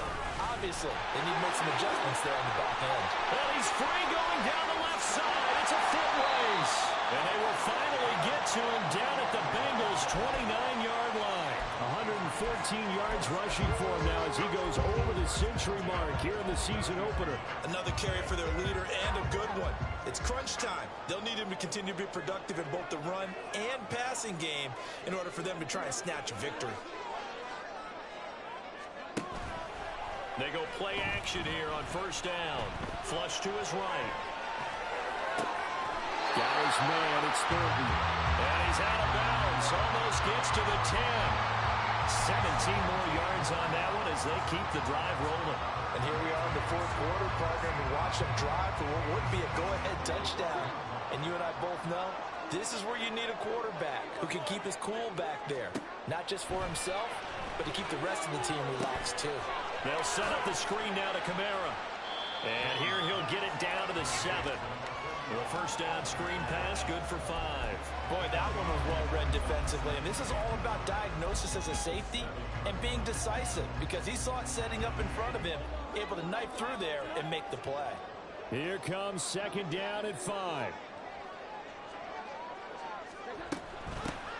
Obviously, they need to make some adjustments there on the back end. Well, he's free going down the left side. It's a foot race. And they will finally get to him down at the Bengals' 29-yard line. 114 yards rushing for him now as he goes over the century mark here in the season opener. Another carry for their leader and a good one. It's crunch time. They'll need him to continue to be productive in both the run and passing game in order for them to try and snatch a victory. They go play action here on first down. Flush to his right. Got his man, it's Thornton. And he's out of bounds. Almost gets to the 10. 17 more yards on that one as they keep the drive rolling. And here we are in the fourth quarter, partner, and we watch them drive for what would be a go-ahead touchdown. And you and I both know this is where you need a quarterback who can keep his cool back there. Not just for himself, but to keep the rest of the team relaxed too. They'll set up the screen now to Kamara. And here he'll get it down to the 7. The first down screen pass, good for 5. Boy, that one was well read defensively. And this is all about diagnosis as a safety and being decisive because he saw it setting up in front of him, able to knife through there and make the play. Here comes second down at 5.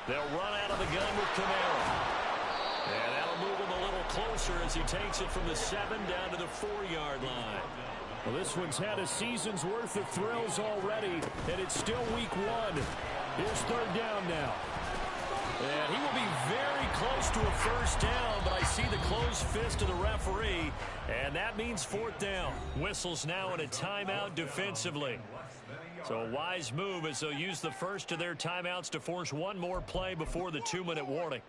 They'll run out of the gun with Kamara. And that'll move him a little closer as he takes it from the 7 down to the 4-yard line. Well, this one's had a season's worth of thrills already, and it's still week 1. Here's third down now. And he will be very close to a first down, but I see the closed fist of the referee, and that means fourth down. Whistles now in a timeout defensively. So a wise move as they'll use the first of their timeouts to force one more play before the 2-minute warning.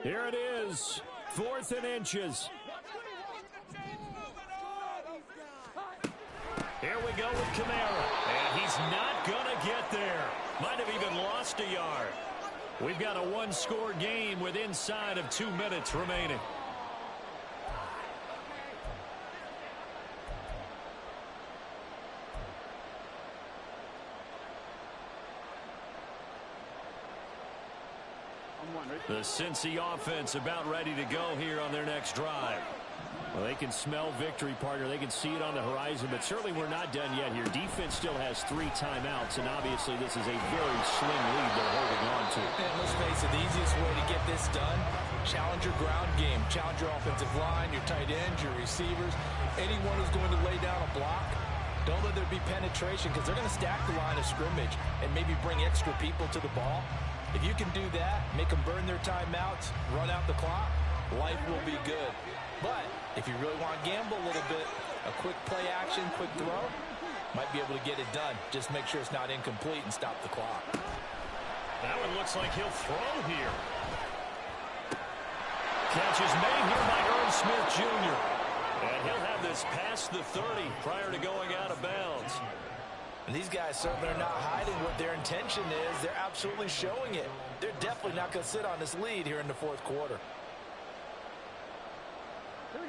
Here it is, 4th and inches. Here we go with Kamara, and he's not going to get there. Might have even lost a yard. We've got a one-score game with inside of 2 minutes remaining. The Cincy offense about ready to go here on their next drive. Well, they can smell victory, partner. They can see it on the horizon, but certainly we're not done yet here. Defense still has 3 timeouts, and obviously this is a very slim lead they're holding on to. And let's face it, the easiest way to get this done, challenge your ground game. Challenge your offensive line, your tight ends, your receivers, anyone who's going to lay down a block. Don't let there be penetration because they're going to stack the line of scrimmage and maybe bring extra people to the ball. If you can do that, make them burn their timeouts, run out the clock, life will be good. But if you really want to gamble a little bit, a quick play action, quick throw, might be able to get it done. Just make sure it's not incomplete and stop the clock. That one looks like he'll throw here. Catch is made here by Irv Smith Jr. And he'll have this past the 30 prior to going out of bounds. And these guys certainly are not hiding what their intention is. They're absolutely showing it. They're definitely not going to sit on this lead here in the fourth quarter.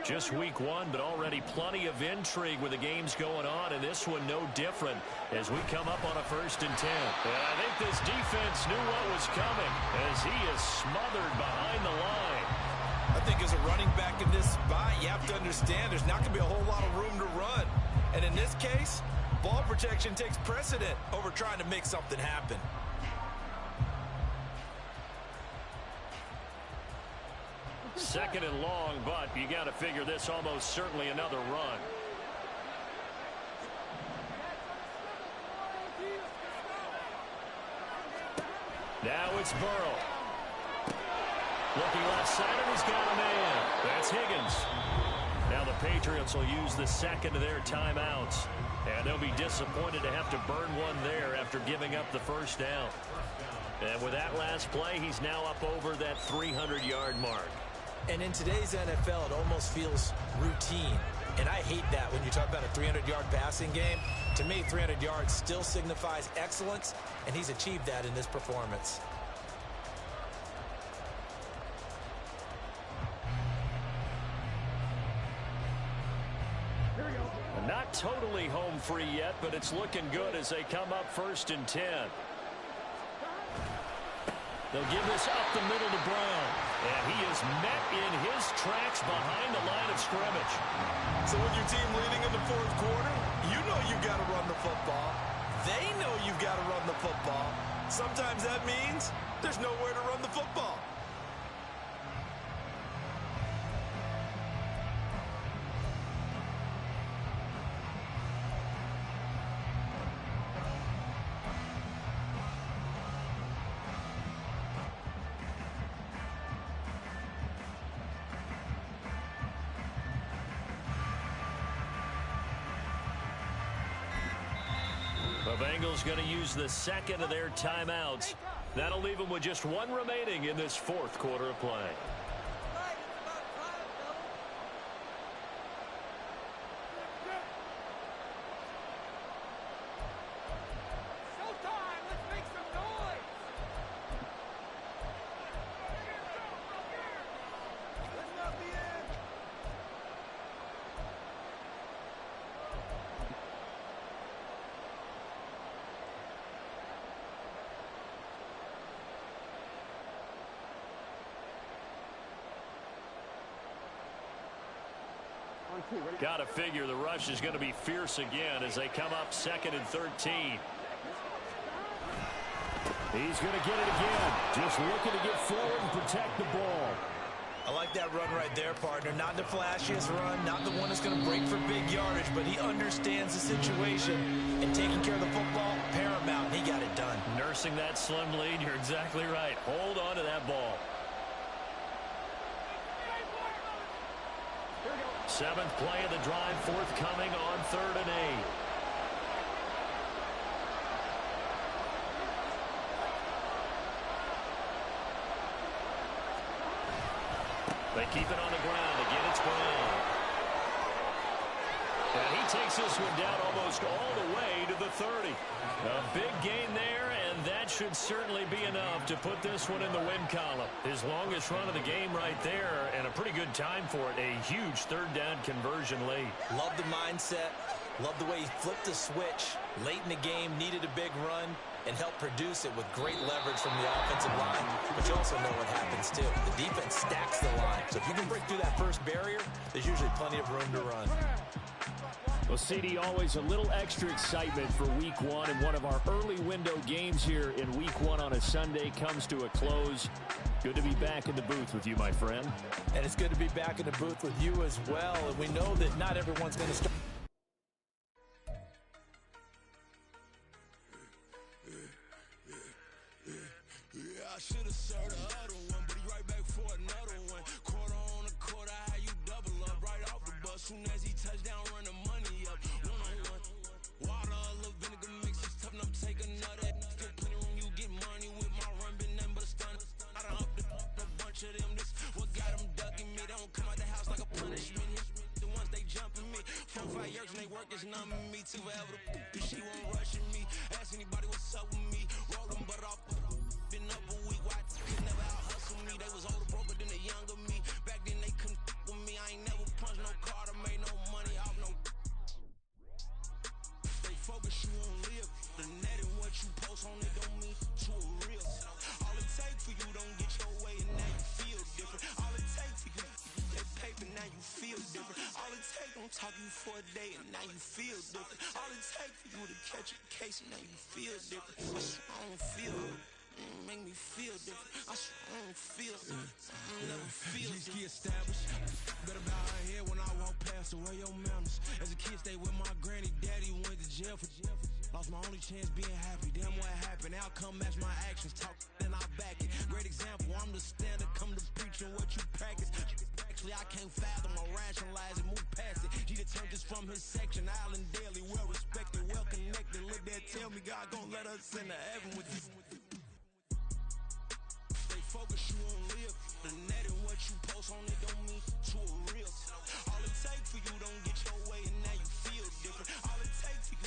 Just week 1, but already plenty of intrigue with the games going on, and this one no different as we come up on a 1st and 10. And I think this defense knew what was coming as he is smothered behind the line. I think as a running back in this spot, you have to understand there's not going to be a whole lot of room to run. And in this case, ball protection takes precedent over trying to make something happen. Second and long, but you got to figure this almost certainly another run. Now it's Burrow. Looking left side, and he's got a man. That's Higgins. Now the Patriots will use the second of their timeouts. And they'll be disappointed to have to burn one there after giving up the first down. And with that last play, he's now up over that 300-yard mark. And in today's NFL, it almost feels routine. And I hate that when you talk about a 300-yard passing game. To me, 300 yards still signifies excellence, and he's achieved that in this performance. Not totally home free yet, but it's looking good as they come up 1st and 10. They'll give this up the middle to Brown. And he is met in his tracks behind the line of scrimmage. So with your team leading in the fourth quarter, you know you've got to run the football. They know you've got to run the football. Sometimes that means there's nowhere to run the football. The Bengals going to use the second of their timeouts. That'll leave them with just one remaining in this fourth quarter of play. Got to figure the rush is going to be fierce again as they come up 2nd and 13. He's going to get it again. Just looking to get forward and protect the ball. I like that run right there, partner. Not the flashiest run, not the one that's going to break for big yardage, but he understands the situation, and taking care of the football, paramount. He got it done. Nursing that slim lead, you're exactly right. Hold on to that ball. 7th play of the drive forthcoming on 3rd and 8. They keep it on the ground. Again, it's Brown. And he takes this one down almost all the way to the 30. A big gain there, and that should certainly be enough to put this one in the win column. His longest run of the game right there, and a pretty good time for it. A huge 3rd down conversion lead. Love the mindset. Love the way he flipped the switch. Late in the game, needed a big run, and helped produce it with great leverage from the offensive line. But you also know what happens, too. The defense stacks the line. So if you can break through that first barrier, there's usually plenty of room to run. Well, CD, always a little extra excitement for Week 1, and one of our early window games here in Week 1 on a Sunday comes to a close. Good to be back in the booth with you, my friend. And it's good to be back in the booth with you as well. And we know that not everyone's going to start. I should have served the other one, but he right back for another one. Quarter on a quarter, how you double up right off the bus. Soon as he touched down, run the money up. One-on-one. Water, a little vinegar mix, it's tough enough to take another. Still plenty room, you get money with my run, been nothing but a stun. I done up a bunch of them. This what got them ducking me. They don't come out the house like a punishment. The ones they jumping me. 4 or 5 years when they work, it's numbing me. Too forever. She won't rushing me. Ask anybody what's up with me. Roll them butt off. Been up a week, why could never out hustle me? They was older, broker than the younger me. Back then they couldn't with me. I ain't never punched no card or made no money off no. Stay focused, you won't live. The net and what you post on it don't mean to a real. All it takes for you don't get your way and now you feel different. All it takes for you that paper, now you feel different. All it takes don't talk you for a day and now you feel different. All it takes for you to catch a case and now you feel different. I don't feel it. Make me feel different. I don't feel never feel different. Established. Better bow her head when I walk past the way your manners. As a kid, stayed with my granny. Daddy went to jail for. Lost my only chance being happy. Damn, what happened? Outcome match my actions. Talk, then I back it. Great example, I'm the standard, come to preaching what you practice. Actually, I can't fathom or rationalize it, move past it. He determines from his section, Island Daily, well respected, well connected. Look there, tell me God gon' let us into heaven with you. Stay focused, you won't live. The net and what you post on it don't mean to a real. All it takes for you don't get your way and now you feel different. All it takes for you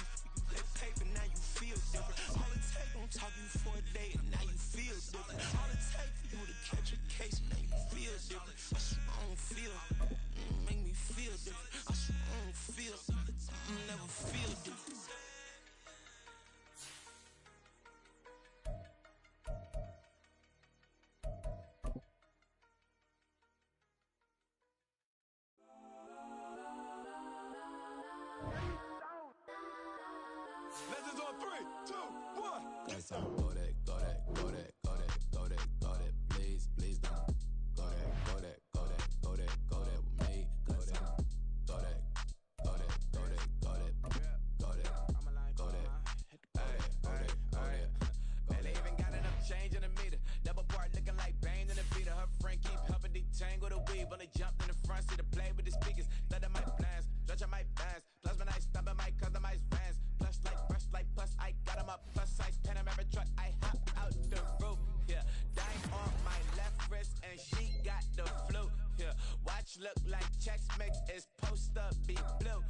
that paper, now you feel different. All it takes, don't talk you for a day and now you feel different. All it takes for you to catch a case and now you feel different. I swear I don't feel, make me feel different. I swear I don't feel, never feel different. Legends on 3, 2, 1. That's how go that, go that, go that, go that, go that, go that. Please, please don't. Go that, go that, go that, go that, go that with me. Go that, go that, go that, go that, go that, go that, go that, go that. Man, they even got enough change in the meter. Double part looking like Bane in the beater. Her friend keep helping detangle the weave. When they jumped in the front seat to play with the speakers. Thunder my plans, stretch on my bands. Plus when I stumble my customized vans. Plush like brush like plus I got them up. Plus size Panamera truck. I hop out the roof. Yeah, dime on my left wrist and she got the flu. Yeah, watch look like checks mix is post up be blue.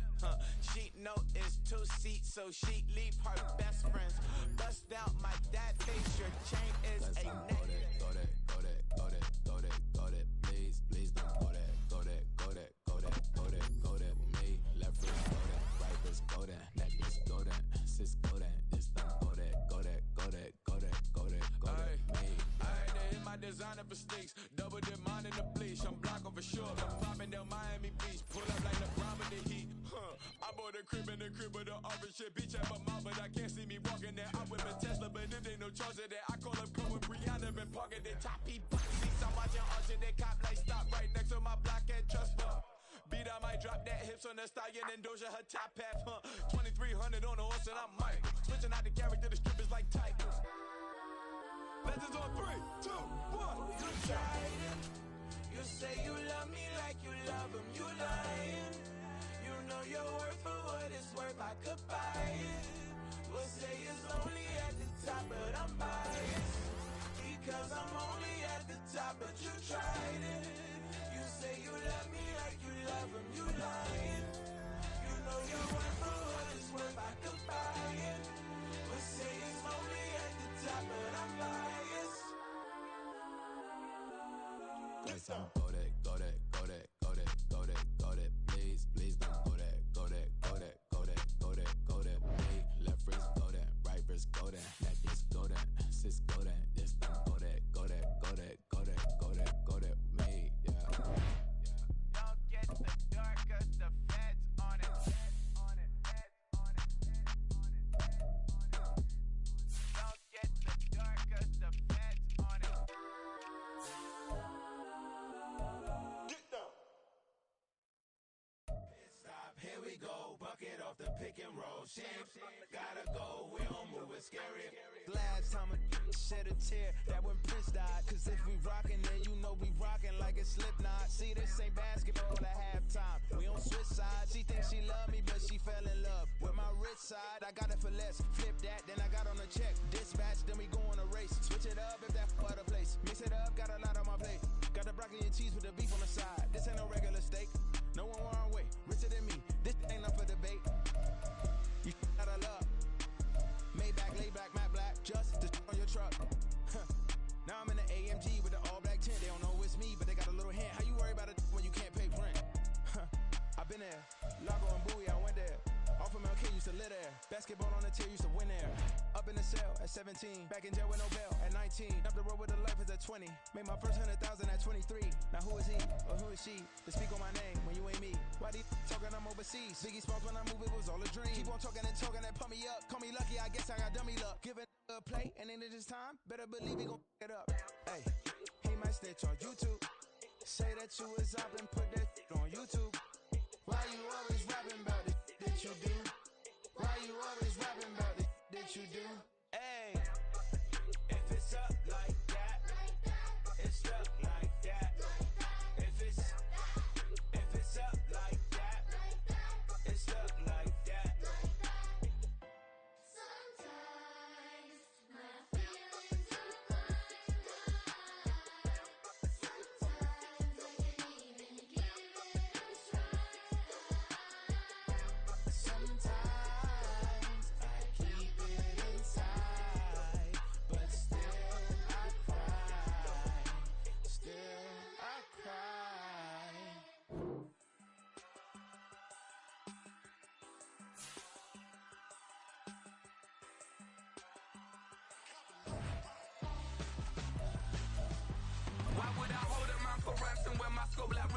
She know it's 2 seats, so she leave her best friends. Bust down my dad face. Your chain is That's a how neck. go that, go that, go that, go that, go that. Please, please don't go that, go that, go that, go that, go that, go that with me. Left wrist go that, right wrist go that, necklace go that, sis go that, this time go that, go that, go that, go that, go that, go that, me. I had to hit my designer for sticks. Double dip mine in the bleach. I'm blocking for sure. I'm popping down Miami Beach. Pull up like LeBron with the heat. I bought a crib in the crib with the orange shit. Beach at my mouth, but I can't see me walking there. I whip a Tesla, but it ain't no charge of that. I call up come with Brianna, been parking the top box seats. I'm watching Archer, they cop like stop right next to my block at Trust Fund. Beat, I might drop that hips on the stallion and Doja her top half. 2300 on the horse and I'm Mike. Switching out the character, the strippers like Tigers. Legends on 3, 2, 1. You tried it. You say you love me like you love him. You lying. You know your worth for what it's worth. I could buy it. We'll say it's only at the top, but I'm biased. Because I'm only at the top, but you tried it. You say you love me like you love him. You lying. You know your worth for what it's worth. I could buy it. We'll say it's only at the top, but I'm biased. That's how go that, go that, go that, go that, go that, go that. Please, please don't go that, go that, go that, go that, go that, go that. Me, left wrist go that, right wrist go that, necklace go that, sis go that, this time go that, go that, go that, go that, go that, go that. Me, yeah. Don't get the dark, cause the feds on it. On it, feds on it, feds on it, feds on it. Don't get the dark, cause the feds on it. Stop, here we go, bucket off the pick and roll. Shit, gotta go, we don't move, it's scary. Last time a shed a tear, that when Prince died. Cause if we rockin', then you know we rockin' like it's Slipknot. See, this ain't basketball at halftime. We on switch sides. She thinks she love me, but she fell in love with my rich side. I got it for less. Flip that, then I got on a check. Dispatch, then we go on a race. Switch it up if that other place. Mix it up, got a lot on my plate. Got the broccoli and cheese with the beef on the side. This ain't no regular steak. No one wrong way, richer than me. This ain't up for debate. You out of luck. Maybach, lay back, matte black, just to on your truck. Now I'm in the AMG with the all black tint. They don't know it's me, but they got a little hint. How you worry about it when you can't pay rent? I've been there. Lago and Bowie, I went there. Off of MLK, used to live there. Basketball on the tier, used to win there. Up in the cell at 17. Back in jail with no bail at 19. Up the road with the life is at 20. Made my first 100,000 at 23. Now who is he or who is she to speak on my name when you ain't me? Why they talking I'm overseas? Biggie Smalls when I move, it was all a dream. Keep on talking and pump me up. Call me lucky, I guess I got dummy luck. Give it a play and then it's time. Better believe he gon' it up. Hey, he might snitch on YouTube. Say that you was up and put that on YouTube. Why you always rapping about it that you do? Why you always rapping about it that you do? Hey, if it's up like that,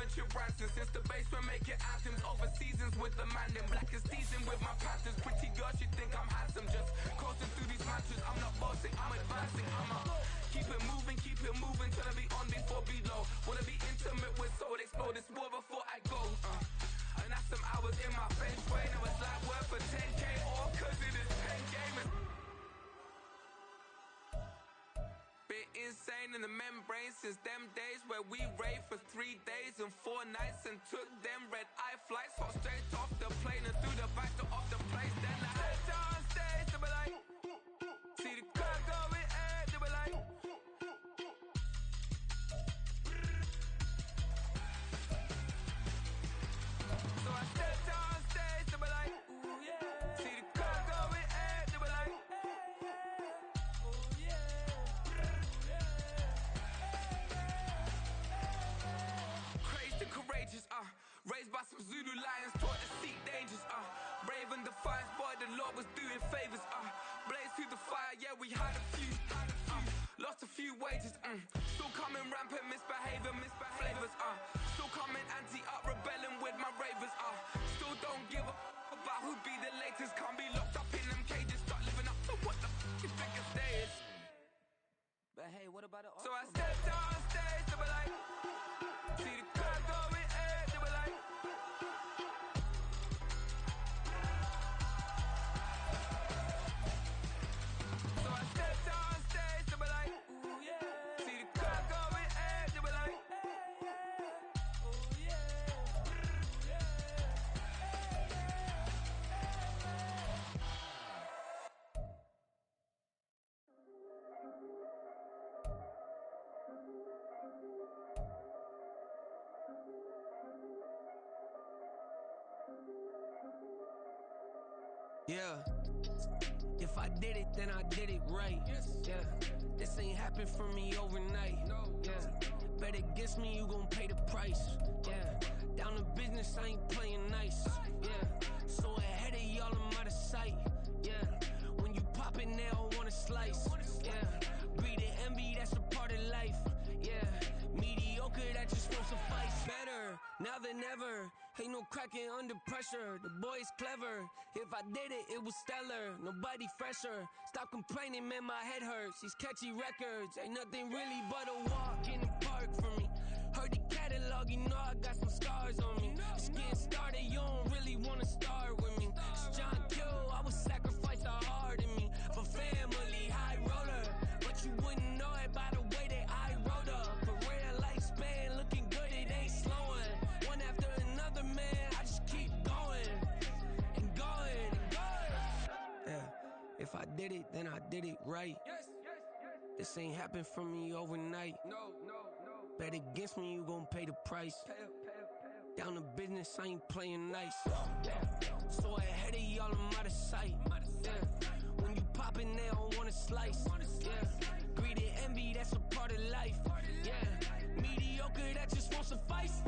Richard Branson. Since the basement making anthems over seasons with the man in black is seasoned with my Panthers. Pretty girl, she think I'm handsome. Just coasting through these matches. I'm not bossing, I'm advancing. Keep it moving till I be on before below. Wanna be intimate with soul, explore this war before I go. And that's some hours in my feng shui. Now it's like work for 10K all cause it is 10 gamers. Been insane in the membrane since them days where we raved for 3 days and 4 nights and took them red eye flights. Hot straight off the plane and through the back door of the place. Then I head down stage to be like, see the crowd going air to be like. So I step down stage to be like, ooh yeah. See the crowd going air to be like, ooh yeah. Crazed and courageous, raised by some Zulu lions, taught to seek dangers, brave and defiant, boy, the Lord was doing favors, blaze through the fire, yeah, we had a few, lost a few wages, still coming rampant, misbehaving, flavors, still coming anti-up, rebelling with my ravers, still don't give a about who be the latest, can't be locked up in them cages, start living up to what the you think a day is. But hey, what about the So I stepped on stage to be like, see the crowd going air to be like. So I stepped on stage to be like, ooh yeah. See the crowd going air to be like, ooh yeah. Yeah, if I did it, then I did it right. Yeah, this ain't happened for me overnight. Yeah, bet against me, you gon' pay the price. Yeah, down to business, I ain't playing nice. Yeah, so ahead of y'all, I'm out of sight. Yeah, when you pop it, they all wanna slice. Yeah, greed and envy, that's a part of life. Yeah, mediocre, that just won't suffice. Better now than ever. Ain't no cracking under pressure. The boy's clever. If I did it, it was stellar. Nobody fresher. Stop complaining, man, my head hurts. These catchy records ain't nothing really but a walk in the park for me. Heard the catalog, you know I got some scars on me. Just getting started, you don't really wanna start with me. It's John Kill, I would sacrifice a heart in me for family, high roller. But you wouldn't know it by the way that I wrote up. Career lifespan looking good, it ain't slowing. One after another, man, I just keep going and going and going. Yeah, if I did it, then I did it right. This ain't happened for me overnight. No. Bet against me, you gon' pay the price. Down to business, I ain't playing nice. Yeah, so ahead of y'all, I'm out of sight. Yeah, when you poppin', they don't wanna slice. Yeah, greed and envy, that's a part of life. Yeah, mediocre, that just won't suffice.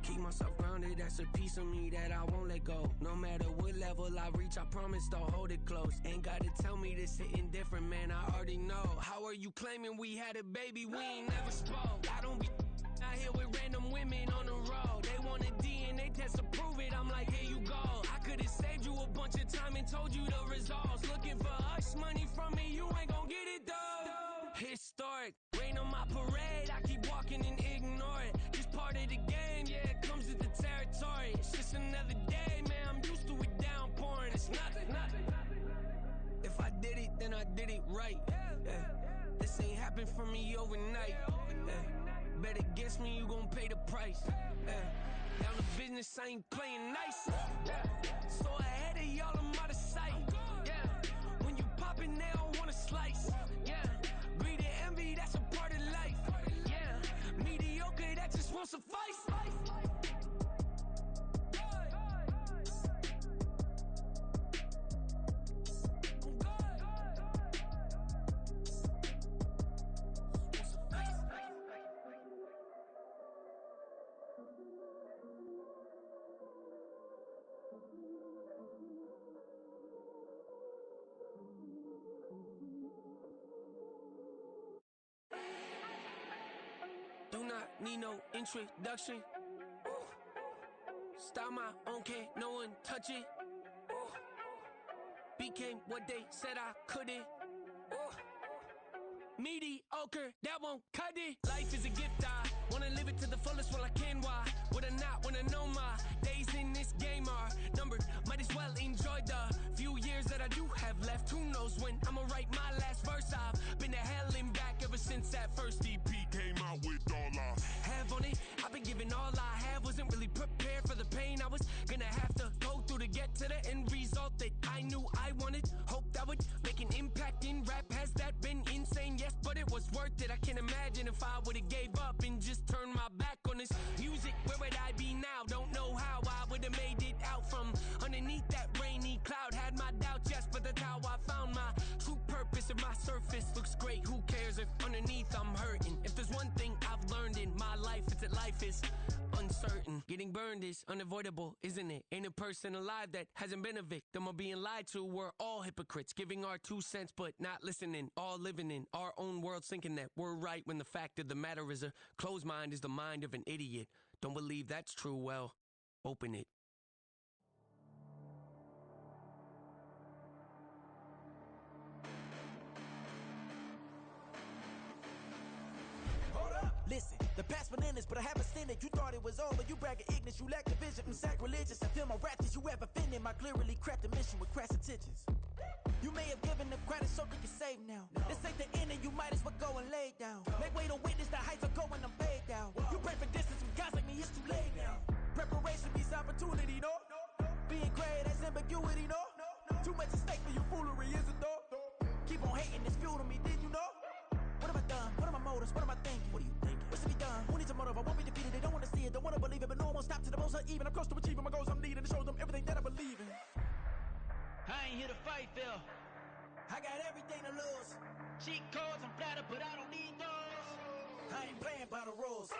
Keep myself grounded, that's a piece of me that I won't let go. No matter what level I reach, I promise to hold it close. Ain't gotta tell me this hitting different, man, I already know. How are you claiming we had a baby, we ain't never spoke? I don't be out here with random women on the road. They want a DNA test to prove it, I'm like, here you go. I could've saved you a bunch of time and told you the results. Looking for hush money from me, you ain't gon' get it though. Historic, rain on my parade, I keep walking and ignore it. Just part of the game, yeah, it comes with the territory. It's just another day, man, I'm used to it downpouring. It's nothing. If I did it, then I did it right. Yeah. This ain't happened for me overnight. Yeah. Bet against me, you gon' pay the price. Yeah. Down to business, I ain't playing nice. Yeah. So ahead of y'all, I'm out of sight. Yeah. When you poppin', they don't wanna slice. Yeah. Greed and envy, that's a part of life. Yeah. Mediocre, that just won't suffice. Do not need no introduction. on my own, can't no one touch it. Oh. Became what they said I couldn't. Oh. Mediocre, that won't cut it. Life is a gift, I wanna live it to the fullest while I can. Why would I not wanna know my days in this game are numbered? Might as well enjoy the few years that I do have left. Who knows when I'ma write my last verse? I've been to hell and back ever since that first EP came out with all I have on it. I've been giving all I have, wasn't really prepared for the pain I was gonna have to go through to get to the end result that I knew I wanted. Hope that would make an impact in rap. Has that been insane? Yes, but it was worth it. I can't imagine if I would've gave up and just turned my back on this music. Where would I be now? Don't know how I would've made it out from underneath that rainy cloud. Had my doubts, yes, but that's how I found my true purpose. If my surface looks great, who cares if underneath I'm hurting? If there's one thing I've learned in my life, it's that life is uncertain. Getting burned is unavoidable, isn't it? Ain't a person alive that hasn't been a victim of being lied to. We're all hypocrites, giving our 2 cents but not listening. All living in our own world, thinking that we're right when the fact of the matter is a closed mind is the mind of an idiot. Don't believe that's true? Well, open it. Listen, the past bananas, but I haven't seen it. You thought it was over, you bragging ignorance, you lack the vision. I'm sacrilegious, I feel my raptors, you have offended my clearly crafted mission with crass intentions. You may have given them credit so they can save now. This ain't the end and you might as well go and lay down. Make way to witness the heights are going, I'm paid down. You pray for distance with guys like me, it's too late now. Preparation means opportunity, no? Being great, that's ambiguity, no? Too much at stake for you foolery, is it though? Keep on hating, it's fuel to me, did you know? What have I done? What are my motives? What am I thinking? What are you thinking? What's to be done? Who needs a motive? I won't be defeated. They don't want to see it, don't want to believe it, but no one won't stop to the most uneven. I'm close to achieving my goals. I'm needing to show them everything that I believe in. I ain't here to fight, Phil. I got everything to lose. Cheat codes, I'm flattered, but I don't need those. I ain't playing by the rules.